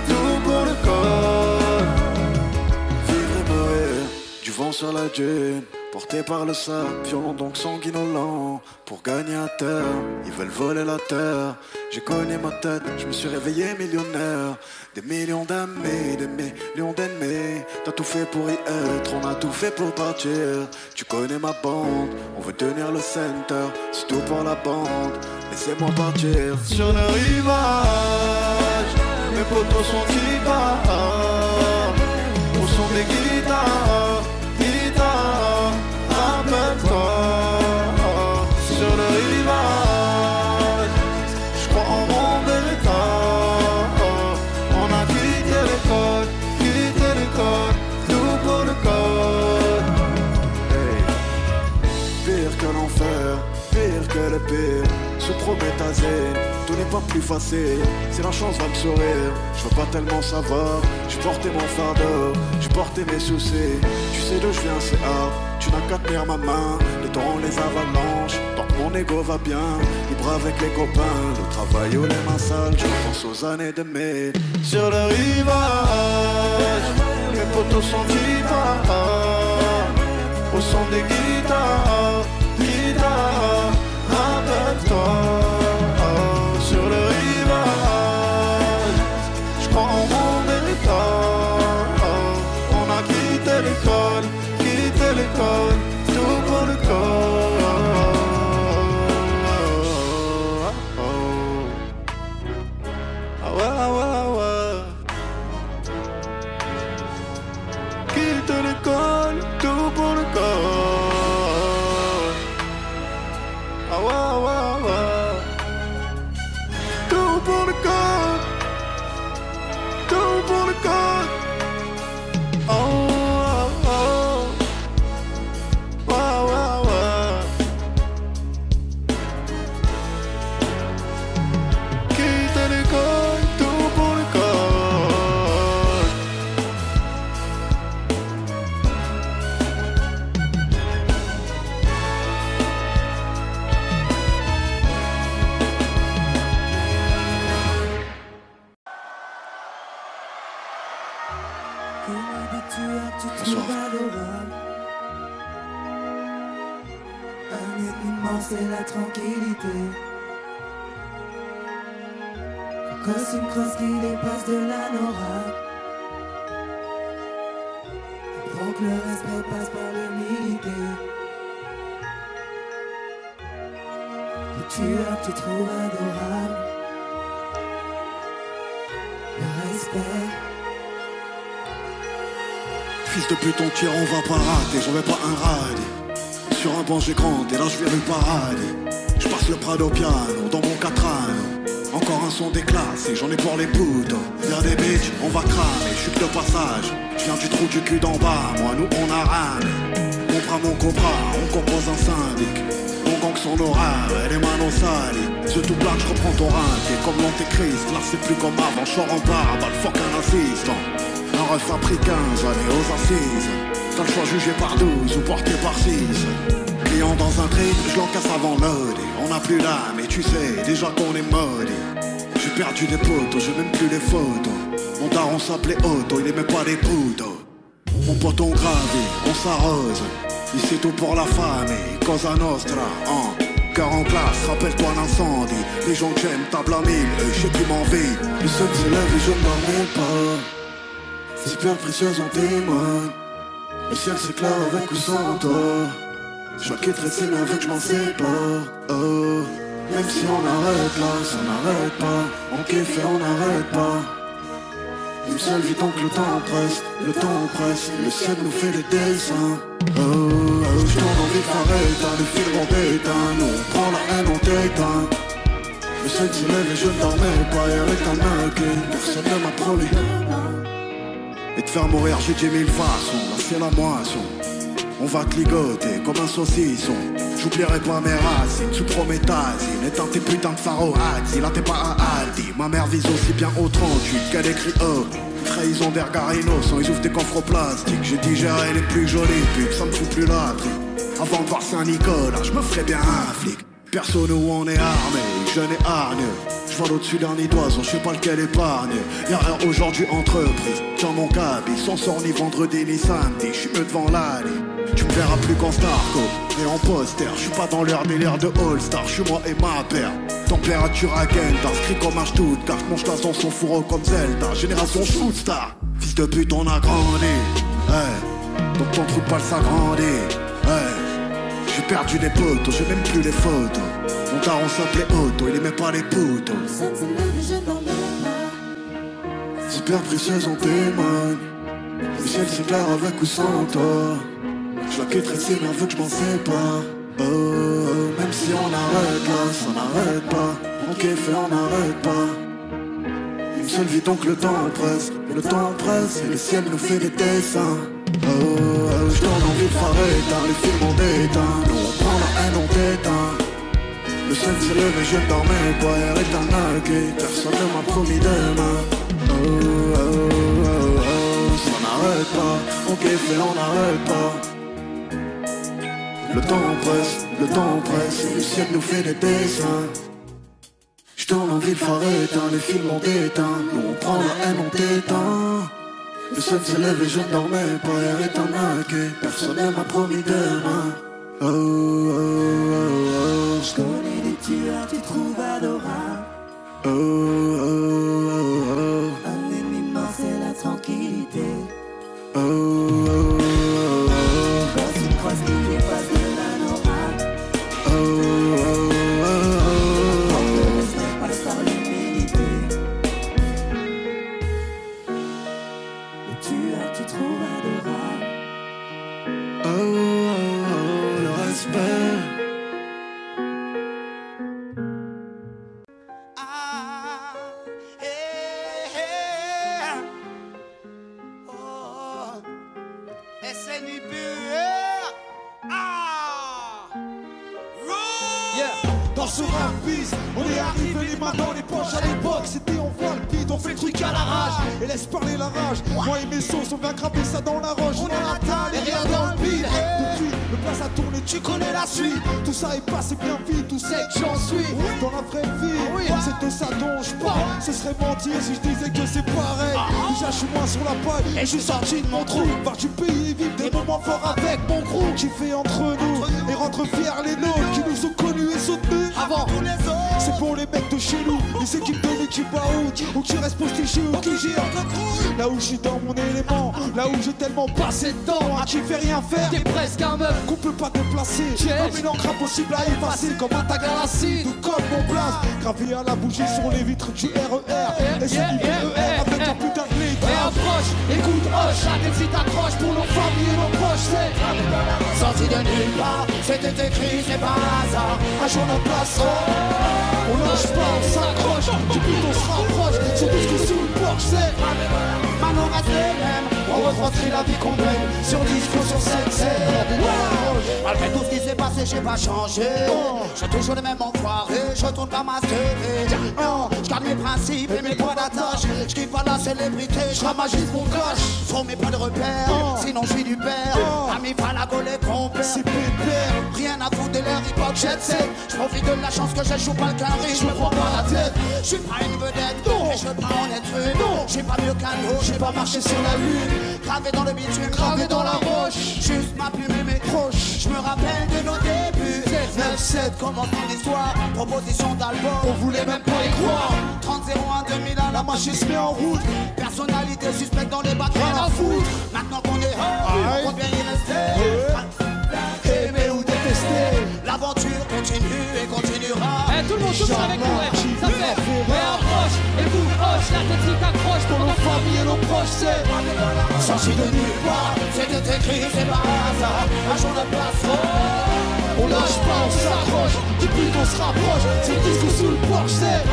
tout pour le code. Vivre et mourir, du vent sur la dune. Porté par le sable, violent donc sanguinolent. Pour gagner à terre, ils veulent voler la terre. J'ai cogné ma tête, je me suis réveillé millionnaire. Des millions d'amis, des millions d'ennemis. T'as tout fait pour y être, on a tout fait pour partir. Tu connais ma bande, on veut tenir le center. C'est tout pour la bande, laissez-moi partir. Sur le rivage, mes potos sont tripades. Au son des guitares, rappelle-toi. Sur le rivage, je crois en mon véritable. On a quitté l'école, tout pour le code. Hey. Pire que l'enfer, pire que le pire. Se prométhasé, tout n'est pas plus facile. Si la chance va me sourire, je veux pas tellement savoir. J'ai porté mon fardeau, j'ai porté mes soucis. Tu sais d'où je viens, c'est hard. Tu n'as qu'à tenir ma main, les torrents, les avalanches. Tant que mon ego va bien, libre avec les copains. Le travail ou les mains sales, je pense aux années de mai. Sur le rivage, mes potos sont tripades. Au son des guitares, rappelle-toi. Sur le rivage, je crois en mon véritable. On a quitté l'école, tout pour le corps. Ah ouais, ah ouais, ah ouais. Quitte l'école, tout pour le corps. Ah ouais, ah ouais, ah ouais. Tout pour le corps, tout pour le corps. Oh. C'est la tranquillité. Crosse une crosse qui dépasse de l'anorak. Apprends que le respect passe par l'humilité. Le tueur que tu trouves adorable. Le respect. Fils de pute, on tire, on va pas rater. J'en vais pas un ride. Sur un banc j'ai grandi, là je vais le parade. Je passe le Prado piano dans mon Catrano. Encore un son déclassé, j'en ai pour les poudres. Y'a des bitches, on va cramer, je suis que de passage. Je viens du trou du cul d'en bas, moi nous on a rame. On prend mon cobra, on compose un syndic. On gang son horaire, et les mains salies. Je tout plaque, je reprends ton rein. T'es comme l'antéchrist, là c'est plus comme avant. Je sors en barbe, fuck un assistant. Un ref a pris 15 années aux assises. T'as le choix jugé par 12 ou porté par 6. Client dans un trip, je l'encasse avant l'ode. On n'a plus l'âme et tu sais déjà qu'on est maudit. J'ai perdu des potos, j'ai même plus les photos. Mon daron s'appelait Otto, il aimait pas les poudres. Mon poton gravé, on s'arrose. Ici tout pour la famille, Cosa Nostra, Cœur en glace, rappelle-toi l'incendie. Les gens que j'aime tablent à mille, je sais plus m'en vie. Le sun se lève et je ne dormais pas. Si pierres précieuses en témoignent. Le ciel s'éclaire avec ou sans toi. Je la quitterai si mais avec je m'en sépare. Oh. Même si on arrête là, ça n'arrête pas. On kiffe et on n'arrête pas. Une seule vie donc le temps presse, le ciel nous fait des dessins. Je tourne en vie par le fil on déteint. Nous on prend la haine, on t'éteint. Le ciel se lève et je ne dormais pas. Et avec un œil, personne ne m'a promis. Et te faire mourir j'ai 10 000 façons, là c'est la moisson. On va te ligoter comme un saucisson. J'oublierai pas mes racines, sous prométhazine. Éteins tes putains de pharaons, là t'es pas un Aldi. Ma mère vise aussi bien au 38 qu'elle écrit E. Trahison d'Ergarino, sans ils ouvrent des coffres plastiques. J'ai digéré les plus jolies pubs, ça me fout plus la tri. Avant de voir Saint-Nicolas, je me ferais bien un flic. Perso nous on est armés, jeune et hargneux. Je vole au-dessus d'un nid d'oiseau, je sais pas lequel épargne. Y'a rien aujourd'hui entreprise, tiens mon cabis. Sans sort ni vendredi ni samedi, je suis eux devant l'allée. Tu me verras plus qu'en Starco et en poster. Je suis pas dans leur délire de All-Star, je suis moi et ma paire. Température à Kent, inscrit comme un Stuttgart. Mon chat dans son fourreau comme Zelda. Génération Shootstar, fils de pute on a grandi, hey. Donc ton trou de balle s'agrandit, hey. J'ai perdu des potos, j'ai même plus les photos. Mon daron s'appelait Otto, il aimait pas les poteaux. Super précieuse en témoigne. Le ciel s'éclaire avec ou sans toi. Je la quitterai si mais veut que je m'en sépare. Même si on arrête là, ça n'arrête pas. On kiffe et on n'arrête pas. Une seule vie donc le temps presse. Et le temps presse et le ciel nous fait des dessins. Je donne envie de faire éteindre, les films on déteint. Nous on prend la haine, on t'éteint. Le ciel se lève et je ne dormais pas. Hier est un œil, personne ne m'a promis demain. Ça n'arrête pas, on kiffe et on n'arrête pas. Le temps presse, et le ciel nous fait des dessins. Je donne envie de faire éteindre, les films on déteint. Nous on prend la haine, on t'éteint. Le sun se lève et je ne dormais pas. Hier est un œil, personne ne m'a promis demain. Je connais des tueurs, tu trouves adorable. Un ennemi mort, c'est la tranquillité. Quand tu croises qui dépasse de l'anormal. Le respect passe par l'humilité. Les tueurs, tu trouves adorable. Le respect. Sur un bis, on est arrivé les mains dans les poches à l'époque. C'était on voit le beat, on fait le truc à l'arrache. Et laisse parler la rage. Moi et mes sauces, on vient craper ça dans la roche. On a la taille et rien dans le beat. Depuis, le place a tourné, tu connais la suite. Tout ça est passé bien vite, tout c'est que j'en suis. Dans la vraie vie, c'est de ça dont je parle. Ce serait mentir si je disais que c'est pareil. Déjà je suis moins sur la paille et je suis sorti de mon trou. Voir du pays et vivre des moments forts avec mon crew. Qui fait entre nous et rentre fiers les nôtres qui nous ont connus et soutenus avant tous les autres. C'est pour les mecs de chez nous, les équipes de l'équipe à out, ou qui restent postichés ou qui gèrent. Là où je suis dans mon élément, là où j'ai tellement passé de temps à qui fait rien faire. T'es presque un meuf qu'on peut pas déplacer. Comme une encre impossible à effacer, comme un tag à l'acide ou comme mon place. Gravé à la bougie sur les vitres du RER. Et c'est du RER avec un putain de litre. Et approche, écoute, hoche, la tête si t'accroches pour nos familles et nos proches. C'est sorti de nulle part, c'était écrit, c'est pas un hasard. Un jour notre place, on lâche pas, on s'accroche. Du but on se rapproche, sur tout ce que sous le porche c'est. Maintenant reste les mêmes, on retranscrit la vie qu'on mène. Sur disque, sur scène, c'est. Malgré tout ce qui s'est passé, j'ai pas changé. J'ai toujours les mêmes enfoirés, je tourne pas ma série. Je garde mes principes et mes points d'attache. Je kiffe pas la célébrité, je ramasse juste mon cash. Faut mes pas de repères, sinon je suis du père. Ami Falago les compères, c'est pépère. Rien à foutre de l'air hip-hop jet set. Je profite de la chance que j'ai, je joue pas le carré, je me prends pas la tête. Je suis pas une vedette, Mais je veux pas en être une. J'ai pas mieux qu'un autre, j'ai pas marché sur la lune. Gravé dans le bitume, gravé dans la roche. Juste ma plume et mes croches. Je me rappelle de nos débuts. 9-7, commencement d'histoire. Proposition d'album, on voulait même pas y croire. 30-01 2000 à la machine se met en route. Personnalité suspecte dans les bacs, rien à foutre. Maintenant qu'on est on compte bien y rester. Aimer ou détester, l'aventure continue et continuera. Tout le monde tous avec nous, ça fait. Mais approche, et vous hoche, la tête qui t'accroche pour nos familles et nos proches, c'est sorti de nulle part, c'était écrit, c'est par hasard. Un jour de place, on lâche pas, on s'accroche, du but on se rapproche. C'est le disque sous le porche, c'est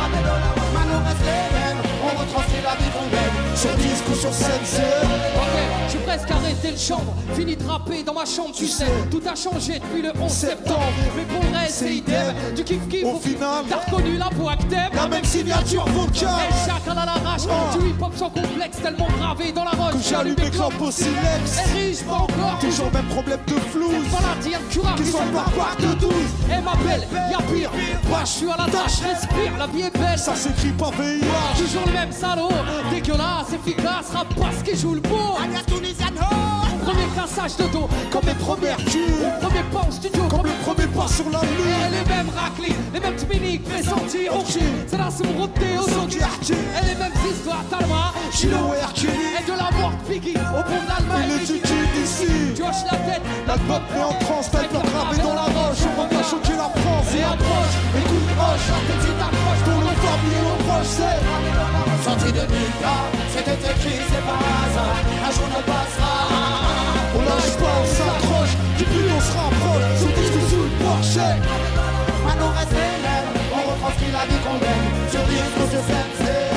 Maintenant reste les mêmes, on retranscrit la vie qu'on aime. Sur disque ou sur scène, c'est ok, j'ai presque arrêté le chambre. Fini de rapper dans ma chambre, tu sais. Tout a changé depuis le 11 septembre. Mais pour le reste, c'est idem. Du kiff-kiff au final. T'as reconnu la voix que t'aimes. La même signature vocale. Et chacal à l'arrache. Du hip-hop sans complexe, tellement gravé dans la roche. Que j'allume mes clopes au silex. Et riche, pas encore. Toujours même problème de flou. Pas la dire, curare. Qui sont pas part de 12. Et ma belle, y'a pire. Bah, je suis à la tâche, respire. La vie est belle. Ça s'écrit pas VIH. Toujours le même salaud. Dégueulasse, efficace, rapace qui joue le beau. Premier cassage de dos, comme mes premières cures. Premier pas en studio, comme le premier pas sur la lune. Et les mêmes raclis, les mêmes tminiques pressentis. C'est là c'est mon roté aux autres. Et les mêmes histoires, Talma, Chilo et Hercule. Et de la mort Biggie, au pont d'Allemagne. Il est utile ici. Tu hoches la tête, l'album met en transe, t'as peur gravé dans la roche. On va bien choquer la France. Et approche, écoute hoche, la petite approche. Pour nos familles et nos proches, c'est sorti de nulle part, c'était écrit, c'est pas hasard. Un jour ne passera. On lâche pas, on s'accroche, du but on se rapproche. Sous disque sous le porche. Maintenant reste les mêmes, on retranscrit la vie qu'on aime. Sur disque ou sur scène, c'est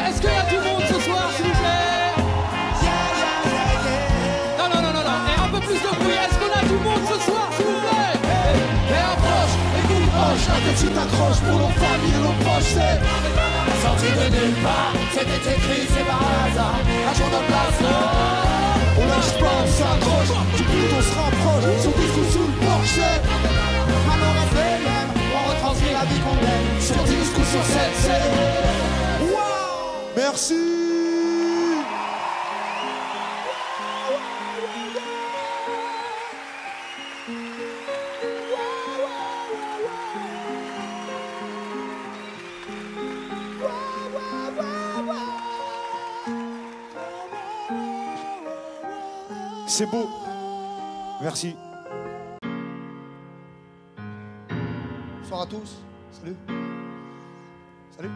est-ce qu'il y a du monde ce soir, s'il vous plaît? Non, non, non, non, non. Et un peu plus de bruit. Est-ce qu'on a du monde ce soir, s'il vous plaît? Et approche, écoute, hoche, la petite accroche pour nos familles et nos proches, c'est sorti de nulle part, c'était écrit, c'est par hasard. Un jour de place, on lâche pas, on s'accroche, du but on se rapproche. Sur disque ou sous le porche, maintenant reste les mêmes, on retranscrit la vie qu'on aime. Sur disque ou sur scène, c'est merci. C'est beau. Merci. Bonsoir à tous. Salut. Salut.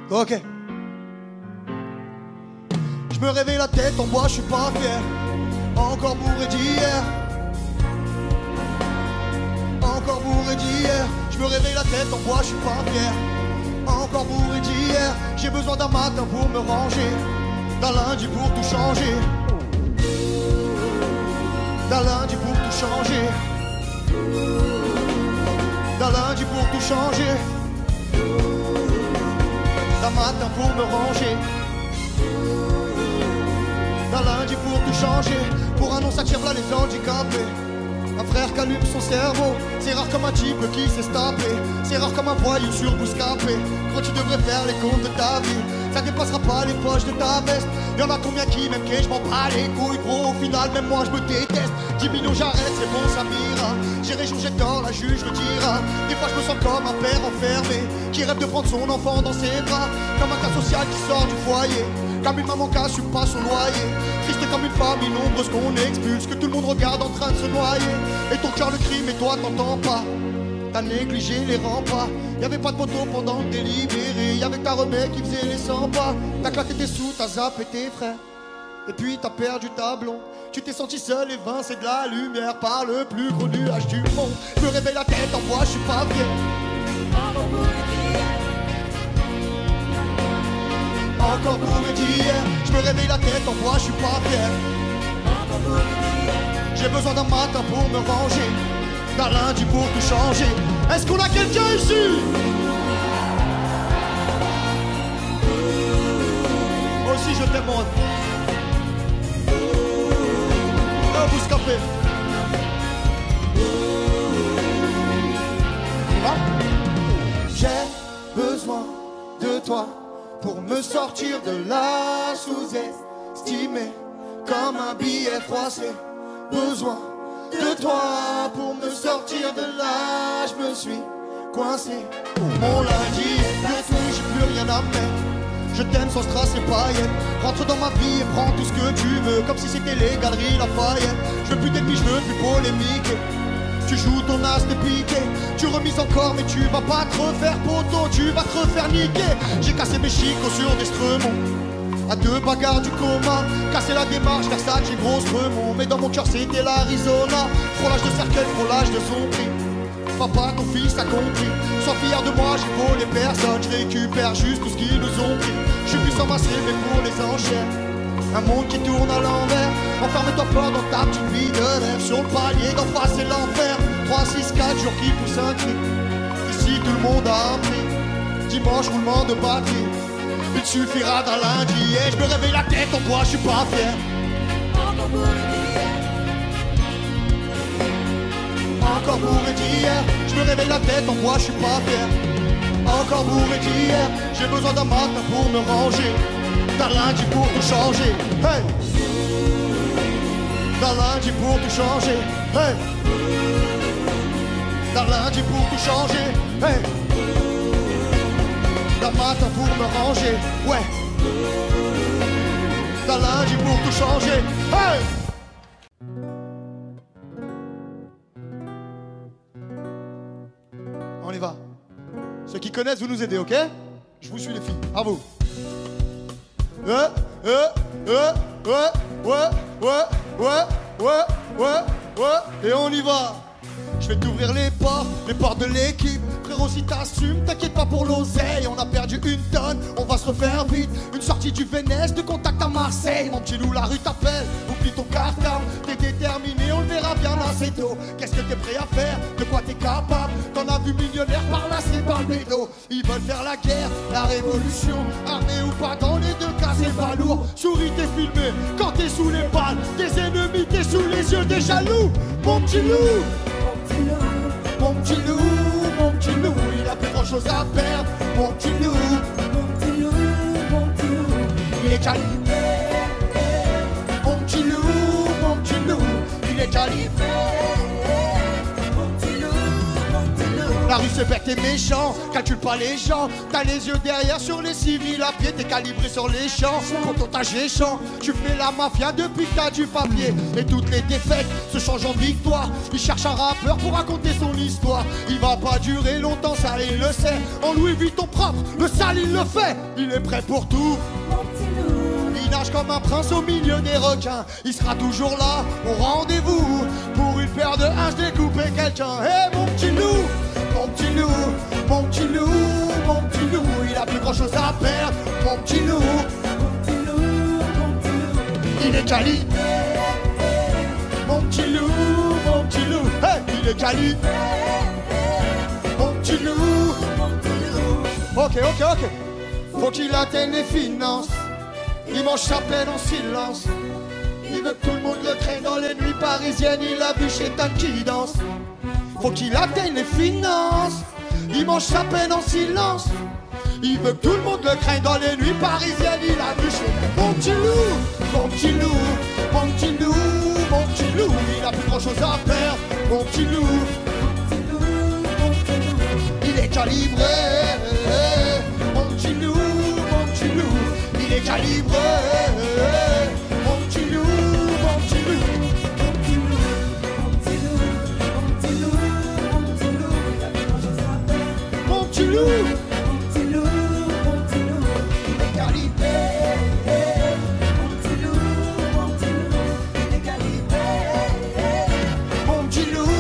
Ok. Je me réveille la tête en bois, je suis pas fier. Encore bourré d'hier. Encore bourré d'hier. Je me réveille la tête en bois, je suis pas fier. Encore bourré d'hier. J'ai besoin d'un matin pour me ranger. D'un lundi pour tout changer. D'un lundi pour tout changer. D'un lundi pour tout changer. D'un matin pour me ranger. D'un lundi pour tout changer. Pour un nom ça tire là les handicapés. Un frère qui allume son cerveau. C'est rare comme un type qui s'est tapé. C'est rare comme un voyou sur Bouscapé. Quand tu devrais faire les comptes de ta vie, ça dépassera pas les poches de ta veste. Y'en a combien qui m'aiment que je m'en bats les couilles, gros. Au final même moi je me déteste. 10 millions j'arrête, c'est bon ça m'ira. J'irai jouer dans la juge me dira. Des fois je me sens comme un père enfermé qui rêve de prendre son enfant dans ses bras. Comme un cas social qui sort du foyer. Comme une maman qui assume pas son loyer. Triste comme une famille nombreuse qu'on expulse. Que tout le monde regarde en train de se noyer. Et ton cœur le crie mais toi t'entends pas. T'as négligé les remparts. Y'avait pas de moto pendant le délibéré. Y'avait ta remède qui faisait les 100 pas. T'as claqué tes sous, t'as zappé tes frères. Et puis t'as perdu ta blonde. Tu t'es senti seul et vain, c'est de la lumière par le plus gros nuage du monde. Je me réveille la tête en bois, je suis pas fier. Encore bourré d'hier. Je me réveille la tête en bois, je suis pas fier. J'ai besoin d'un matin pour me ranger. D'un lundi pour tout changer. Est-ce qu'on a quelqu'un ici? Moi aussi je t'aime mon. Bouscapé. toi pour me sortir de là, sous-estimé comme un billet froissé. Besoin de toi pour me sortir de là, je me suis coincé. Mon lundi est passé, j'ai plus rien à mettre. Je t'aime sans strass et paillettes. Rentre dans ma vie et prends tout ce que tu veux, comme si c'était les galeries Lafayette. Je veux plus d'ennemis, je veux plus polémique. Tu joues ton as de piqué, tu remises encore mais tu vas pas te refaire poteau, tu vas te refaire niquer. J'ai cassé mes chicots sur des stremons, à 2 bagarres du coma, cassé la démarche, Versace, grosse remont. Mais dans mon cœur c'était l'Arizona, frôlage de cercueil, frôlage de son prix. Papa, ton fils a compris, sois fier de moi, j'ai volé personne, je récupère juste tout ce qu'ils nous ont pris. J'ai pu s'amasser mais pour les enchères, un monde qui tourne à l'envers. Enferme-toi fort dans ta petite vie de rêve. Sur le palier d'en face c'est l'enfer. 3, 6, 4 jours qui poussent un cri. Ici tout le monde a appris. Dimanche roulement de batterie. Il te suffira d'un lundi et je me réveille la tête en bois, je suis pas fier. Encore bourré d'hier. Encore bourré d'hier. Je me réveille la tête en bois, je suis pas fier. Encore bourré d'hier. J'ai besoin d'un matin pour me ranger. D'un lundi pour tout changer, hey. D'un lundi pour tout changer, hey. D'un lundi pour tout changer, hey. D'un matin pour me ranger, ouais. D'un lundi pour tout changer, hey. On y va. Ceux qui connaissent, vous nous aidez, ok? Je vous suis les filles, à vous. Et on y va. Je vais t'ouvrir les portes de l'équipe. Frérot, si t'assumes, t'inquiète pas pour l'oseille. On a perdu une tonne, on va se refaire vite. Une sortie du Vénès, de contact à Marseille. Mon petit loup, la rue t'appelle, oublie ton cartable. T'es déterminé, on le verra bien assez tôt. Qu'est-ce que t'es prêt à faire, de quoi t'es capable? T'en as vu millionnaire par là, c'est par le bédo. Ils veulent faire la guerre, la révolution. Armé ou pas, dans les deux cas c'est pas lourd. Souris, t'es filmé, quand t'es sous les balles. Tes ennemis, t'es sous les yeux des jaloux. Mon petit loup, mon petit loup, mon petit loup, il a plus grand chose à perdre. Mon petit loup, mon petit loup, mon petit loup, il est calibré. Mon petit loup, mon petit loup, il est calibré. Mon petit loup, mon petit loup. La rue c'est bête et méchant, calcule pas les gens. T'as les yeux derrière sur les civils à pied, t'es calibré sur les champs. Quand on t'a géchant, tu fais la mafia depuis que t'as du papier. Et toutes les défaites se changent en victoire. Il cherche un rappeur pour raconter son histoire. Il va pas durer longtemps, ça il le sait. En Louis Vuitton propre, le sale il le fait. Il est prêt pour tout. Il nage comme un prince au milieu des requins. Il sera toujours là au rendez-vous. Pour une paire de haches découper quelqu'un. Hé mon petit loup, mon petit loup, mon petit loup, mon petit loup, il a plus grand chose à perdre. Mon petit loup, mon petit loup, mon petit loup, il est calibré. Mon petit loup, mon petit loup, hey, il est calibré. Mon petit loup, mon petit loup. Ok. Faut qu'il atteigne les finances. Il mange sa peine en silence. Il veut que tout le monde le traîne dans les nuits parisiennes. Il a vu chez Tan qui danse. Faut qu'il atteigne les finances. Il mange sa peine en silence. Il veut que tout le monde le craigne dans les nuits parisiennes. Il a vu chez mon petit loup, mon petit loup, mon petit loup, mon petit loup. Il a plus grand chose à perdre. Mon petit loup, il est calibré. Mon petit loup, mon petit loup, il est calibré. Mon petit loup, mon petit loup. Mon petit loup, mon petit loup, mon petit loup, il est calibré. Mon petit loup, mon petit loup, il est calibré. Mon petit loup,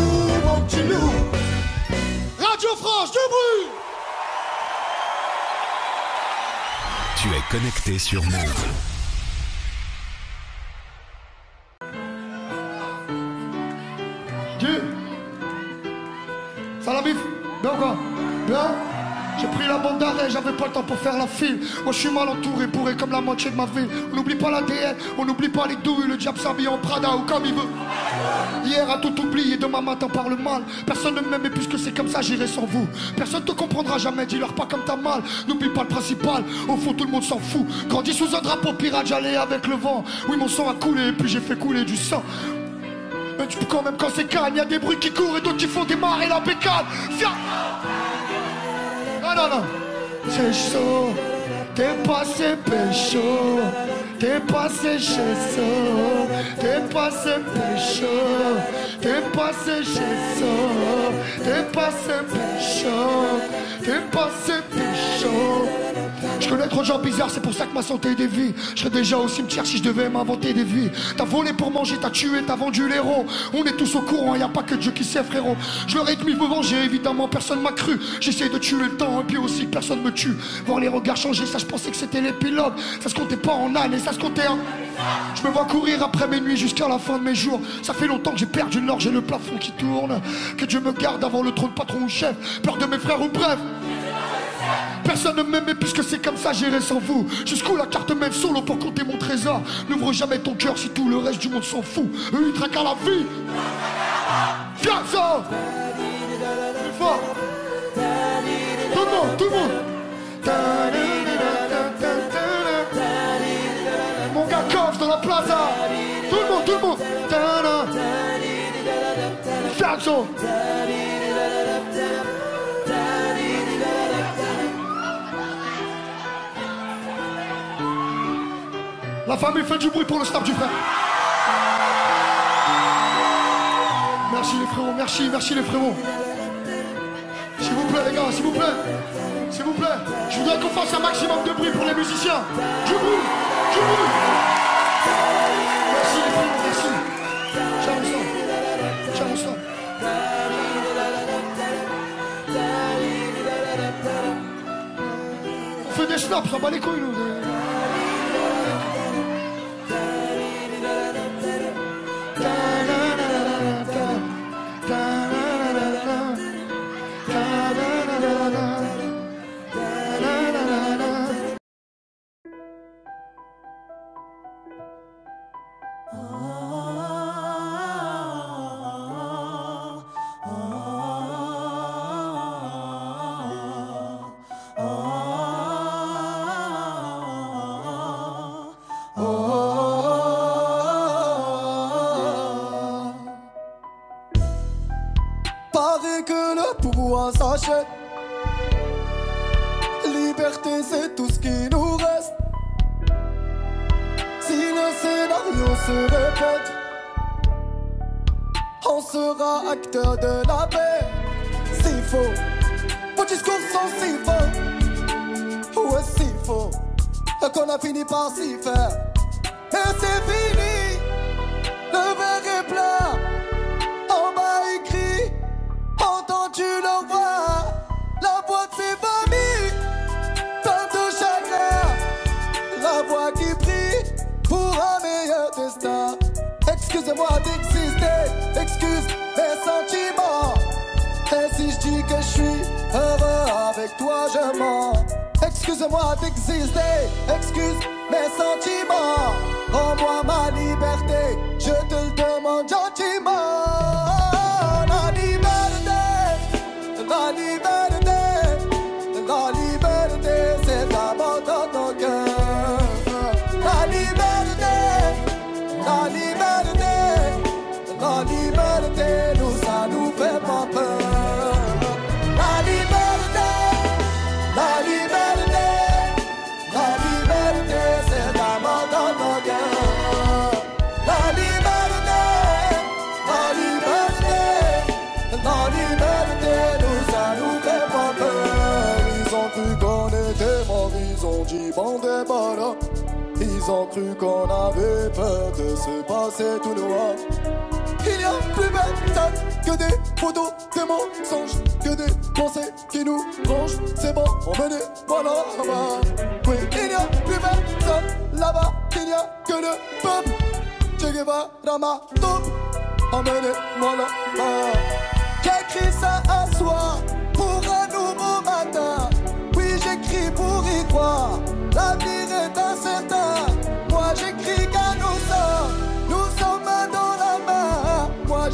mon petit loup. Radio France, du bruit. Tu es connecté sur Move. Dieu, ça la bif, bien ou quoi? Bien. J'ai pris la bande d'arrêt, j'avais pas le temps pour faire la file. Moi je suis mal entouré, bourré comme la moitié de ma ville. On n'oublie pas l'ADN, on n'oublie pas les douilles. Le diable s'habille en Prada ou comme il veut. Hier a tout oublié, demain matin parle mal. Personne ne m'aime et puisque c'est comme ça j'irai sans vous. Personne te comprendra jamais, dis-leur pas comme t'as mal. N'oublie pas le principal, au fond tout le monde s'en fout. Grandi sous un drapeau pirate, j'allais avec le vent. Oui mon sang a coulé et puis j'ai fait couler du sang. Mais tu peux quand même quand c'est calme, y'a des bruits qui courent et d'autres qui font démarrer la bécane. Viens. Non. C'est chaud, t'es passé pécho. T'es passé chez ça, t'es passé pécho, t'es passé chez ça, t'es passé pécho, t'es passé pécho. Je connais trop de gens bizarres, c'est pour ça que ma santé dévie. Je serais déjà au cimetière si je devais m'inventer des vies. T'as volé pour manger, t'as tué, t'as vendu l'héros. On est tous au courant, y a pas que Dieu qui sait frérot. Je leur ai demi me venger, évidemment personne m'a cru. J'essaye de tuer le temps et puis aussi personne me tue. Voir les regards changer, ça je pensais que c'était l'épilogue. Ça se comptait pas en années, ça se comptait en... Je me vois courir après mes nuits jusqu'à la fin de mes jours. Ça fait longtemps que j'ai perdu le nord, j'ai le plafond qui tourne. Que Dieu me garde avant le trône patron ou chef. Peur de mes frères ou bref. Personne ne m'aimait puisque c'est comme ça j'irai sans vous. Jusqu'où la carte mène solo pour compter mon trésor. N'ouvre jamais ton cœur si tout le reste du monde s'en fout. Eux ils traquent à la vie. Viens ça. Plus fort. Tout le monde. Mon gars coffre dans la plaza. Tout le monde. Viens ça. La famille fait du bruit pour le staff du frère. Merci les frérots, merci les frérots. S'il vous plaît les gars, s'il vous plaît. S'il vous plaît. Je voudrais qu'on fasse un maximum de bruit pour les musiciens. Du bruit. Merci les frérots, merci. Ciao ça. On fait des snaps, ça bat les couilles nous. Paraît que le pouvoir s'achète. Liberté c'est tout ce qui nous reste. Si le scénario se répète, on sera acteur de la paix. C'est faux, vos discours sont si faux. Ouais si faux, qu'on a fini par s'y faire. Et c'est fini, le verre est plein. En bas écrit, entends-tu le voir? La voix de ses familles, plein de chagrin. La voix qui prie pour un meilleur destin. Excusez-moi d'exister, excuse mes sentiments. Et si je dis que je suis heureux avec toi, je mens. Excusez-moi d'exister, excuse mes sentiments. Rends-moi ma liberté, je te le demande gentiment. La liberté, c'est d'abord dans ton cœur. La liberté, nous ça nous fait pas peur. La liberté, c'est d'abord dans ton cœur. La liberté, nous ça nous fait pas peur. Ils ont cru qu'on était morts, ils ont dit bon débarras. Ils ont cru qu'on avait peur de se passer tout noir. Il n'y a plus personne que des photos, des mensonges, que des pensées qui nous rongent. C'est bon, emmenez, voilà, là-bas. Oui, il n'y a plus personne là-bas, il n'y a que le peuple. Che Guevara ma tombe, emmenez-moi là-bas. J'écris ça un soir pour un nouveau matin. Oui, j'écris pour y croire. L'avenir est incertain. Moi, j'écris qu'à nous sommes main dans la main. Moi,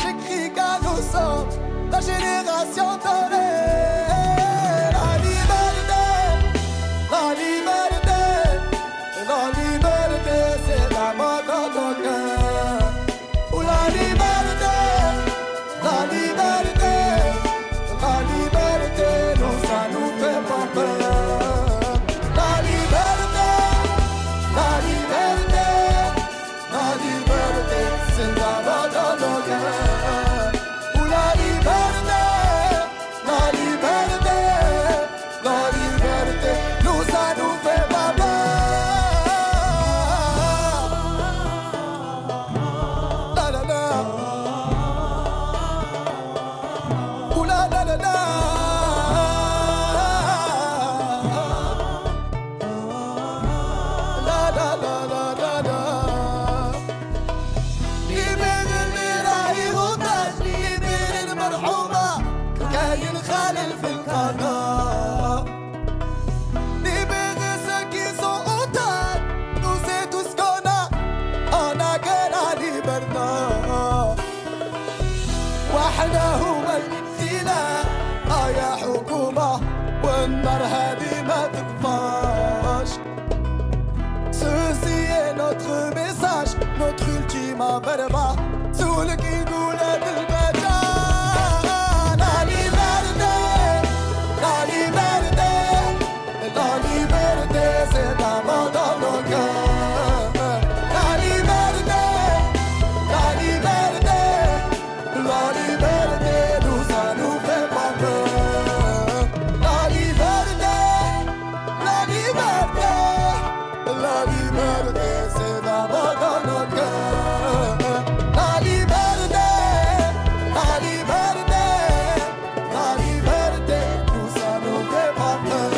النار هذه ما تطفاش. Ceci est notre message, notre ultima verba. سولك يقول هاد البدا. La liberté, la liberté, la liberté, c'est d'abord dans nos cœurs. La liberté, la liberté, la liberté, nous ça nous fait pas peur. La liberté, la liberté, la liberté, c'est d'abord dans nos cœurs. La liberté, la liberté, la liberté, tout ça nous fait pas peur.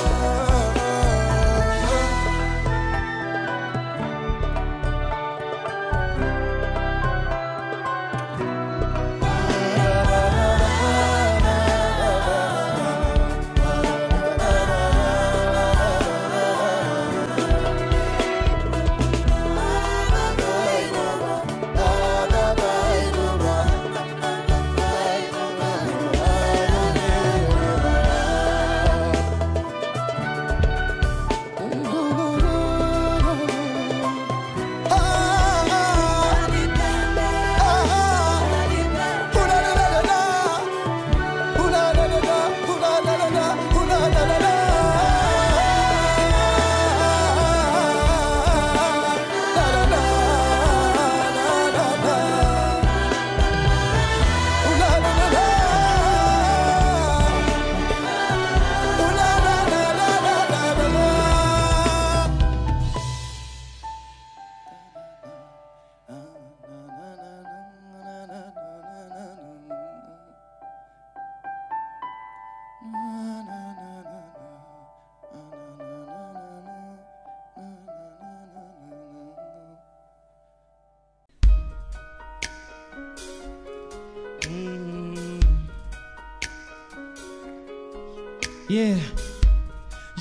Yeah.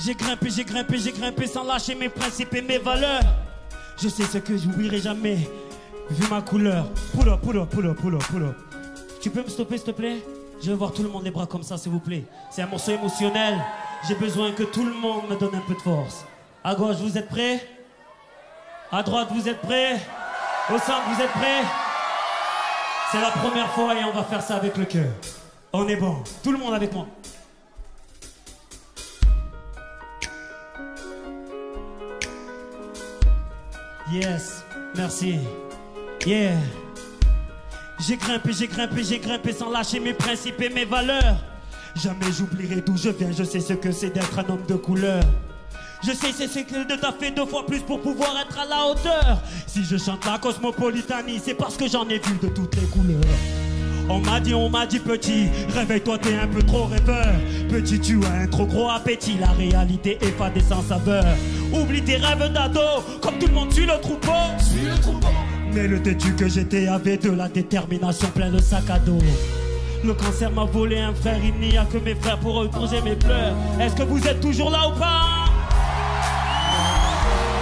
J'ai grimpé sans lâcher mes principes et mes valeurs. Je sais ce que j'oublierai jamais, vu ma couleur. Pull up. Tu peux me stopper s'il te plaît? Je veux voir tout le monde les bras comme ça s'il vous plaît. C'est un morceau émotionnel. J'ai besoin que tout le monde me donne un peu de force. À gauche, vous êtes prêts? À droite, vous êtes prêts? Au centre, vous êtes prêts? C'est la première fois et on va faire ça avec le cœur. On est bon. Tout le monde avec moi. Yes, merci. Yeah. J'ai grimpé sans lâcher mes principes et mes valeurs. Jamais j'oublierai d'où je viens, je sais ce que c'est d'être un homme de couleur. Je sais c'est que de taffer 2 fois plus pour pouvoir être à la hauteur. Si je chante la cosmopolitanie, c'est parce que j'en ai vu de toutes les couleurs. On m'a dit petit, réveille-toi t'es un peu trop rêveur. Petit tu as un trop gros appétit, la réalité est fade et sans saveur. Oublie tes rêves d'ado, comme tout le monde suit le troupeau. Mais le têtu que j'étais avait de la détermination, plein de sac à dos. Le cancer m'a volé un frère, il n'y a que mes frères pour reposer mes pleurs. Est-ce que vous êtes toujours là ou pas?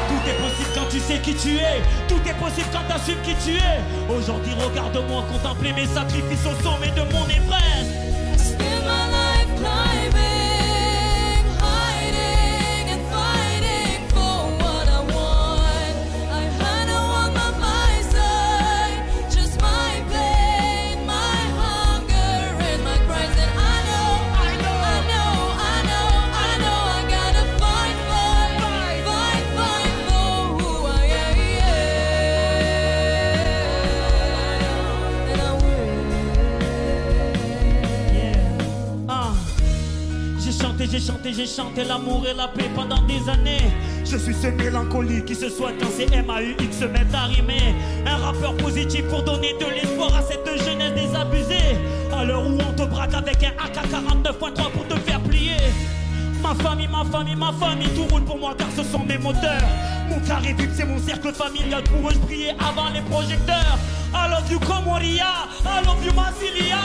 Tout est possible quand tu sais qui tu es. Tout est possible quand t'assumes qui tu es. Aujourd'hui regarde-moi contempler mes sacrifices au sommet de mon Everest. Spend my life climbing, hiding and fighting for what I want. I don't want my side, just my pain, my hunger and my cries. And I know I gotta fight for who I am. And I J'ai chanté l'amour et la paix pendant des années. Je suis ce mélancolique qui se souhaite quand ces MAUX se mettent à rimer. Un rappeur positif pour donner de l'espoir à cette jeunesse désabusée. À l'heure où on te braque avec un AK-49.3 pour te faire plier. Ma famille, tout roule pour moi car ce sont mes moteurs. Mon carré VIP c'est mon cercle familial, pour eux je brillais avant les projecteurs. I love you Komoria, I love you Masilia.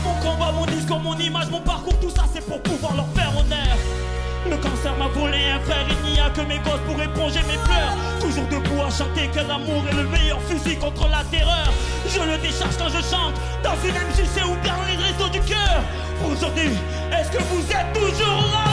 Mon combat, mon discours, mon image, mon parcours, tout ça c'est pour pouvoir leur faire honneur. Le cancer m'a volé un frère, il n'y a que mes gosses pour éponger mes pleurs. Toujours debout à chanter que l'amour est le meilleur fusil contre la terreur. Je le décharge quand je chante, dans une MJC ou bien dans les restos du cœur. Aujourd'hui, est-ce que vous êtes toujours là?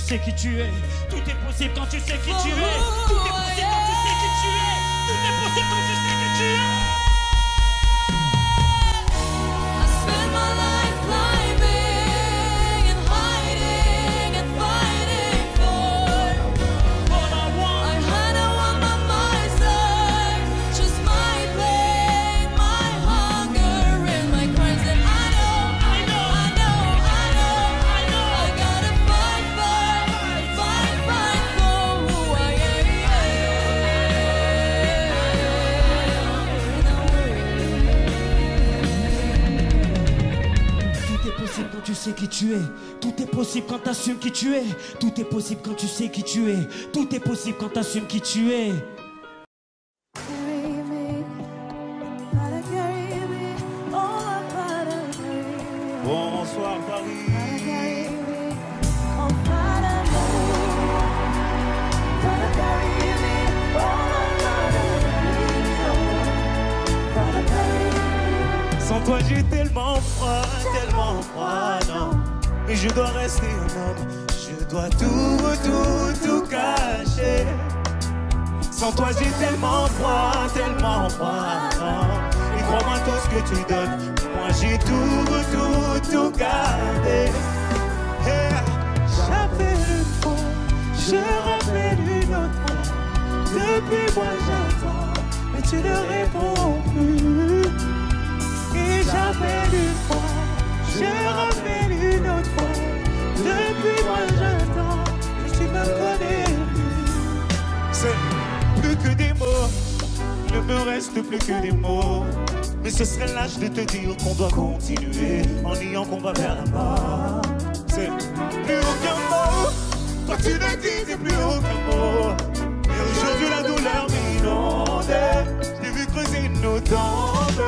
sais qui tu es. Tout est possible quand tu sais qui tu es. Tout est possible quand tu sais qui tu es. Tout est possible quand tu sais qui tu es. I spend my life climbing and hiding and fighting for what I want. I had a one by my side, just my pain, my hunger, and my crimes. And I gotta fight for who I Tout est possible quand tu sais qui tu es. Tout est possible quand t'assumes qui tu es. Tout est possible quand tu sais qui tu es. Tout est possible quand t'assumes qui tu es. Bonsoir Paris. Sans toi j'ai tellement froid, non. Et je dois rester un homme, je dois tout cacher. Sans toi j'ai tellement froid, non. Et crois-moi tout ce que tu donnes, moi j'ai tout gardé. Yeah. J'appelle une fois, je rappelle une autre fois. Depuis moi j'attends, mais tu ne réponds plus. Et j'appelle une fois, je rappelle une autre fois. Depuis moi j'attends, mais tu ne connais plus. C'est plus que des mots, il ne me reste plus que des mots. Mais ce serait lâche de te dire qu'on doit continuer en niant qu'on va vers la mort. C'est plus aucun mot, toi tu ne disais plus aucun mot. Et aujourd'hui la douleur m'inondait, j'ai vu creuser nos tombes.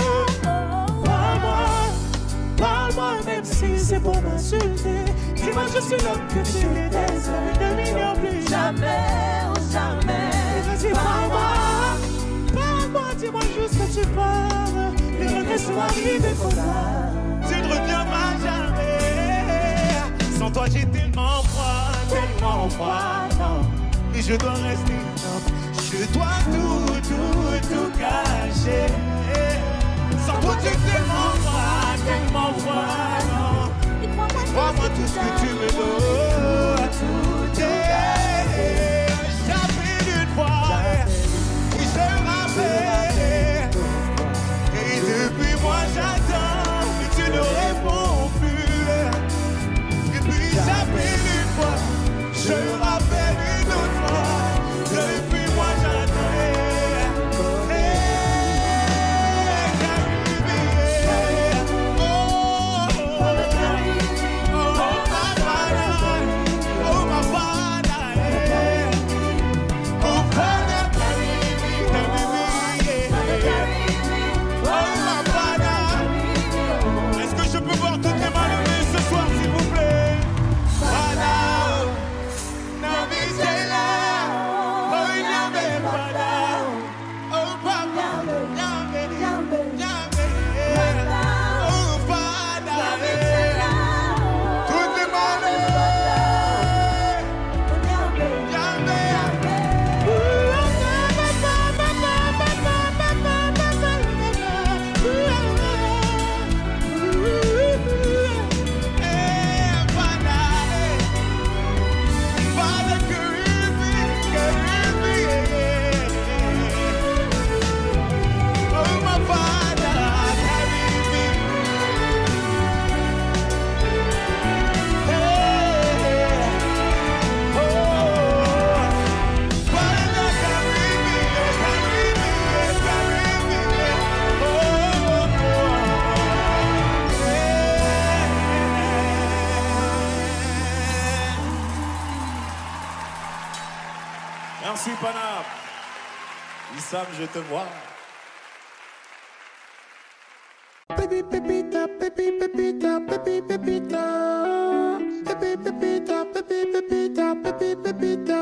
Parle-moi même si c'est pour m'insulter. Dis-moi je suis l'homme que tu détestes, mais ne m'ignore plus jamais, oh jamais. Vas-y parle-moi, dis-moi juste que tu pars. Les regrets sont arrivés trop tard, tu ne reviendras jamais. Sans toi j'ai tellement froid, non. Et je dois rester homme, je dois tout cacher. Sans toi j'ai tellement froid, non. Crois-moi tout ce que tu me donnes. J'appelle une fois, et je rappelle. Et depuis moi j'attends, mais tu ne réponds plus. Et puis j'appelle une fois, je rappelle une autre fois. Depuis moi j'attends. Merci Panam. Issam, je te vois. Baby pepita, baby pepita, baby pepita. Baby pepita, baby pepita, baby pepita.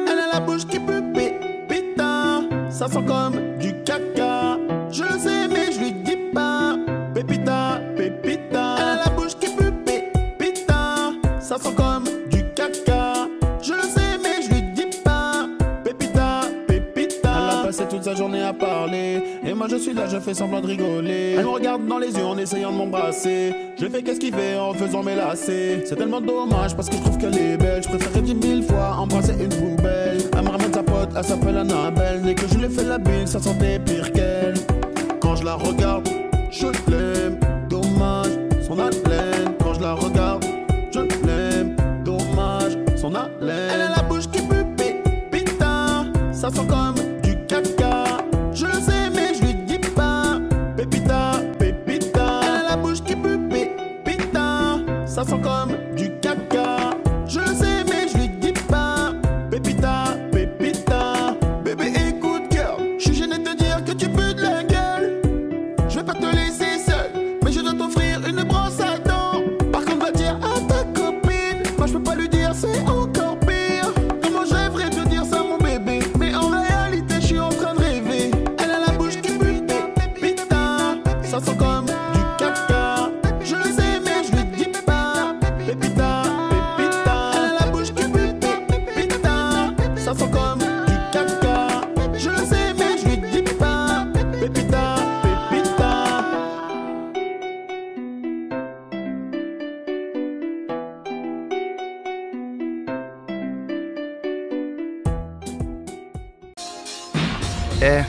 Elle a la bouche qui peut pépita. Ça sent comme du caca. Je le sais mais je lui dis pas. Pépita, pépita. Elle a la bouche qui peut pépita. Ça sent comme du caca. passer toute sa journée à parler. Et moi je suis là, je fais semblant de rigoler. Elle me regarde dans les yeux en essayant de m'embrasser. Je fais qu'est-ce qu'il fait en faisant mes lacets. C'est tellement dommage parce que je trouve qu'elle est belle. Je préférerais 10 000 fois embrasser une poubelle. Elle me ramène sa pote, elle s'appelle Annabelle. Dès que je lui fais la bine, ça sentait pire qu'elle. Quand je la regarde, je l'aime. Dommage, son haleine. Quand je la regarde, je l'aime. Dommage, son haleine. Elle a la bouche qui pue, putain. Ça sent comme du caca. Je le sais, mais je lui dis pas. Pépita, pépita. Elle a la bouche qui pue, putain. Ça sent comme du caca. Je le sais, mais je lui dis pas. Pépita, pépita. Bébé, écoute, girl. Je suis gêné de te dire que tu pues de la gueule. Je vais pas te laisser seul, mais je dois t'offrir une brosse à dents. Par contre, va dire à ta copine. Moi, je peux pas lui dire, c'est encore pire. Comment je rêverais de dire ça, mon bébé. Mais en réalité, je suis en train de rêver. Elle a la bouche qui pue, putain. Ça sent comme du caca. Je le sais, mais je lui dis pas. Pépita, pépita. Elle a la bouche qui pue, putain. Ça sent comme du caca. Je le sais, mais je lui dis pas. Pépita, pépita. Yeah.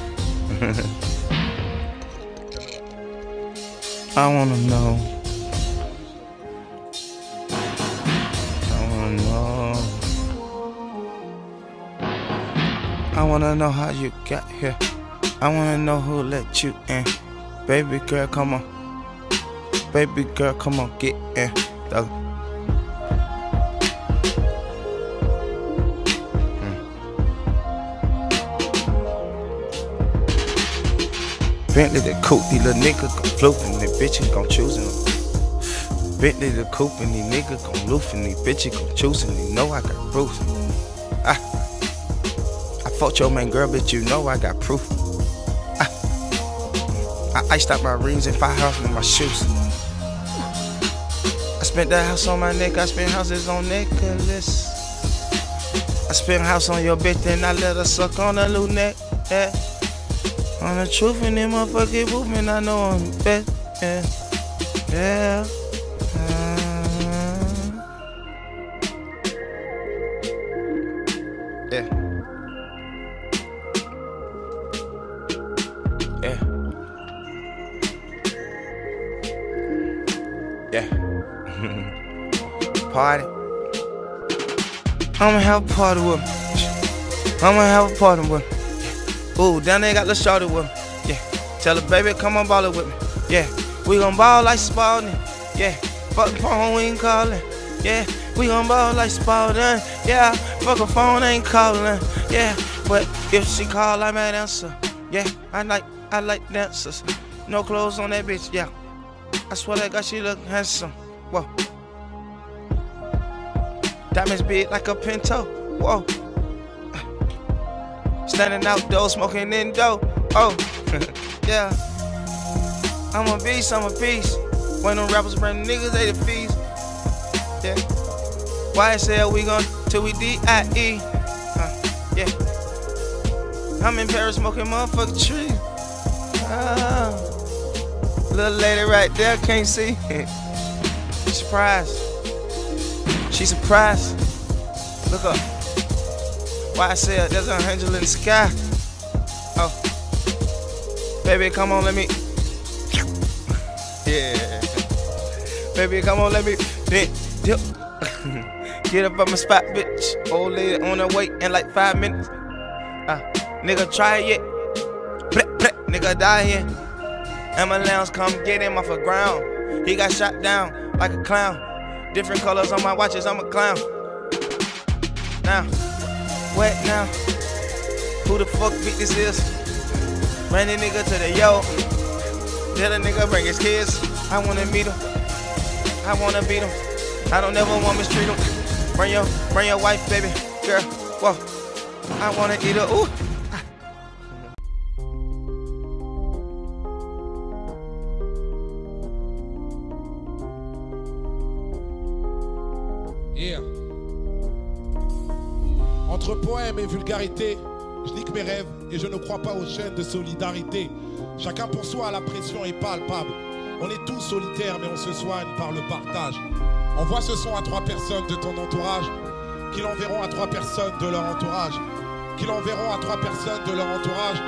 I wanna know. I wanna know how you got here. I wanna know who let you in. Baby girl, come on. Baby girl, come on, get in. Dog. Bentley the coupe, these little niggas gon' float and these bitches gon' choosing them. Bentley the coupe and these niggas gon' loof and these bitches gon' choosing. You know I got proof. I fucked your man girl, bitch, you know I got proof. I iced out my rings and 5 hours in my shoes. I spent that house on my neck, I spent houses on Nicholas. I spent house on your bitch, then I let her suck on a little neck. Yeah. On the truth in them motherfucking movement, I know I'm the best. Yeah. Yeah. Yeah. Yeah. Yeah. Party. I'ma have a party with me. I'ma have a party with me. Ooh, down there got the shorty with me. Yeah. Tell her, baby, come on, ball it with me. Yeah. We gon' ball like Spalding. Yeah. Fuck the phone, we ain't calling. Yeah. We gon' ball like Spalding. Yeah. Fuck a phone, ain't calling. Yeah. But if she call, I might answer. Yeah. I like dancers. No clothes on that bitch. Yeah. I swear that God, she look handsome. Whoa. Diamonds big like a Pinto. Whoa. Standing outdoors, smoking indoor. Oh, yeah. I'm a beast, I'm a beast. When them rappers bring niggas, they the feast. Yeah. YSL, we gon' till we D.I.E. Yeah. I'm in Paris smoking motherfucking trees. Little lady right there, can't see. Surprise. She surprised. Look up. Why I said there's an angel in the sky. Oh, baby, come on, let me. Yeah, baby, come on, let me. Dip. Get up on my spot, bitch. Old lady on her way in like 5 minutes. Nigga, try it yet? Nigga, die here. Ambulance, come get him off the ground. He got shot down like a clown. Different colors on my watches, I'm a clown. Now. What now? Who the fuck beat this is? Bring the nigga to the yo. Tell the nigga bring his kids. I wanna meet him. I wanna beat him. I don't ever want to mistreat him. Bring your wife, baby. Girl, whoa. I wanna eat her. Ooh. Yeah. Entre poème et vulgarité, Je nique mes rêves et je ne crois pas aux chaînes de solidarité. Chacun pour soi, la pression est palpable. On est tous solitaires mais on se soigne par le partage. Envoie ce son à 3 personnes de ton entourage, qui l'enverront à 3 personnes de leur entourage, qui l'enverront à 3 personnes de leur entourage,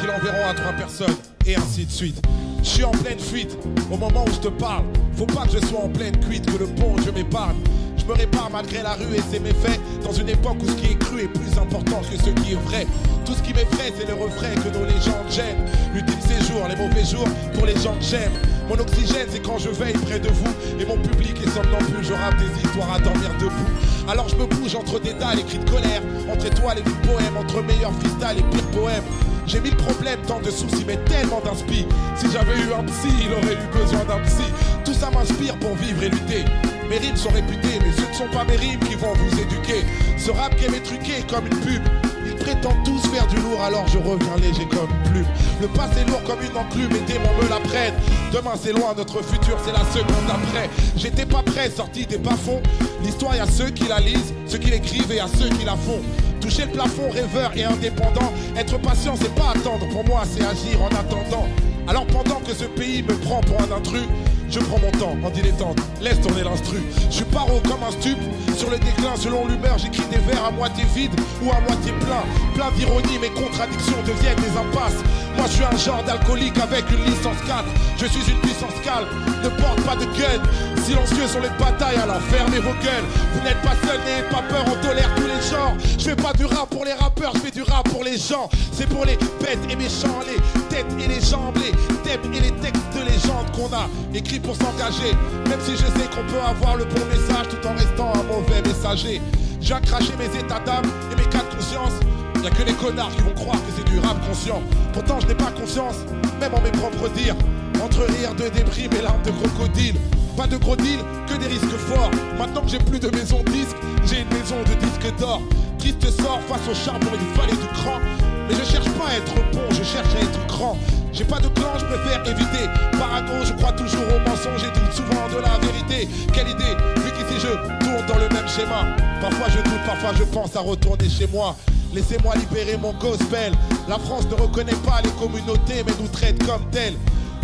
qui l'enverront à 3 personnes, et ainsi de suite. Je suis en pleine fuite au moment où je te parle. Faut pas que je sois en pleine cuite, que le bon Dieu m'épargne. Je me répare malgré la rue et ses méfaits, dans une époque où ce qui est cru est plus important que ce qui est vrai. Tout ce qui m'effraie, c'est le refrain que nos légendes gênent. L'ultime séjour, les mauvais jours pour les gens que j'aime. Mon oxygène, c'est quand je veille près de vous. Et mon public est somnambule, je rappe des histoires à dormir debout. Alors je me bouge entre des dalles et cris de colère, entre étoiles et vies poèmes, entre meilleurs freestyle et pires poèmes. J'ai 1000 problèmes, tant de soucis, mais tellement d'inspi. Si j'avais eu un psy, il aurait eu besoin d'un psy. Tout ça m'inspire pour vivre et lutter. Mes rimes sont réputées, mais ce ne sont pas mes rimes qui vont vous éduquer. Ce rap qui est truqué comme une pub. Ils prétendent tous faire du lourd, alors je reviens léger comme une plume. Le passé est lourd comme une enclume, et démons me la prennent. Demain c'est loin, notre futur c'est la seconde après. J'étais pas prêt, sorti des bas-fonds. L'histoire, y a ceux qui la lisent, ceux qui l'écrivent et à ceux qui la font. Toucher le plafond, rêveur et indépendant. Être patient, c'est pas attendre, pour moi c'est agir en attendant. Alors pendant que ce pays me prend pour un intrus, je prends mon temps en dilettante, laisse tourner l'instru. Je suis paro comme un stup, sur le déclin selon l'humeur. J'écris des vers à moitié vides ou à moitié plein. Plein d'ironie, mes contradictions deviennent des impasses. Moi je suis un genre d'alcoolique avec une licence 4. Je suis une puissance calme, ne porte pas de gun. Silencieux sont les batailles, alors fermez vos gueules. Vous n'êtes pas seul, n'ayez pas peur, on tolère tous les genres. Je fais pas du rap pour les rappeurs, je fais du rap pour les gens. C'est pour les bêtes et méchants, les têtes et les jambes, les thèmes et les textes de légende qu'on a écrit pour s'engager. Même si je sais qu'on peut avoir le bon message tout en restant un mauvais messager. Je viens cracher mes états d'âme et mes cas de conscience. Y'a que les connards qui vont croire que c'est du rap conscient. Pourtant je n'ai pas confiance, même en mes propres dires. Entre rire de débris et larmes de crocodile. Pas de gros deal, que des risques forts. Maintenant que j'ai plus de maison de disques, j'ai une maison de disques d'or. Triste sort face au charbon, il fallait du cran. Mais je cherche pas à être bon, je cherche à être grand. J'ai pas de clan, je préfère éviter. Parano, je crois toujours au mensonge et doute souvent de la vérité. Quelle idée, vu qu'ici je tourne dans le même schéma. Parfois je doute, parfois je pense à retourner chez moi. Laissez-moi libérer mon gospel. La France ne reconnaît pas les communautés, mais nous traite comme telles.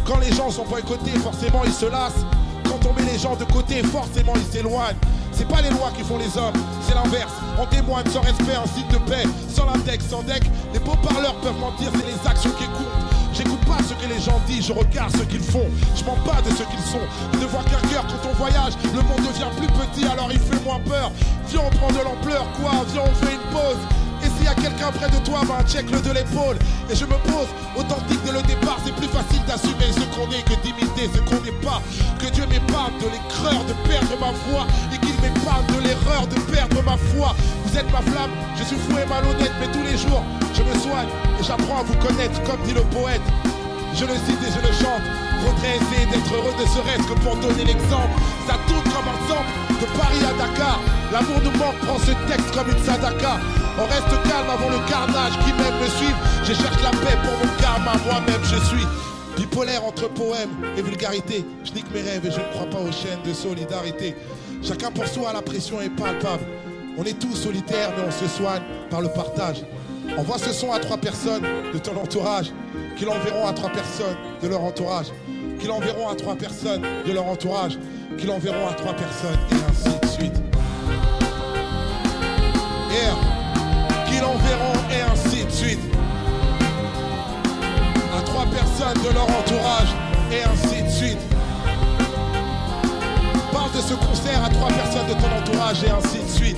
Quand les gens sont boycottés, forcément ils se lassent. Quand on met les gens de côté, forcément ils s'éloignent. C'est pas les lois qui font les hommes, c'est l'inverse. On témoigne sans respect, un signe de paix. Sans l'index, sans deck, les beaux parleurs peuvent mentir, c'est les actions qui comptent. J'écoute pas ce que les gens disent, je regarde ce qu'ils font. Je mens pas de ce qu'ils sont. Je ne vois qu'un cœur quand on voyage, le monde devient plus petit, alors il fait moins peur. Viens, on prend de l'ampleur, quoi, viens, on fait une pause. Et s'il y a quelqu'un près de toi, ben check-le de l'épaule. Et je me pose, authentique dès le départ, c'est plus facile d'assumer ce qu'on est que d'imiter ce qu'on n'est pas. Que Dieu m'épargne de l'écreur de perdre ma foi, et qu'il m'épargne de l'erreur de perdre ma foi. Vous êtes ma flamme, je suis fou et malhonnête, mais tous les jours, je me soigne et j'apprends à vous connaître, comme dit le poète. Je le cite et je le chante. Faudrait essayer d'être heureux, ne serait-ce que pour donner l'exemple. Ça tourne comme un sample, de Paris à Dakar. L'amour nous manque, prend ce texte comme une sadaka. On reste calme avant le carnage, qui m'aime me suivre. Je cherche la paix pour mon karma, moi-même je suis bipolaire entre poème et vulgarité. Je nique mes rêves et je ne crois pas aux chaînes de solidarité. Chacun pour soi, la pression est palpable. On est tous solitaires mais on se soigne par le partage. Envoie ce son à 3 personnes de ton entourage, qui l'enverront à 3 personnes de leur entourage, qui l'enverront à 3 personnes de leur entourage, qui l'enverront à 3 personnes, et ainsi de suite. Yeah. Qui l'enverront, et ainsi de suite. À 3 personnes de leur entourage, et ainsi de suite. Parle de ce concert à 3 personnes de ton entourage, et ainsi de suite.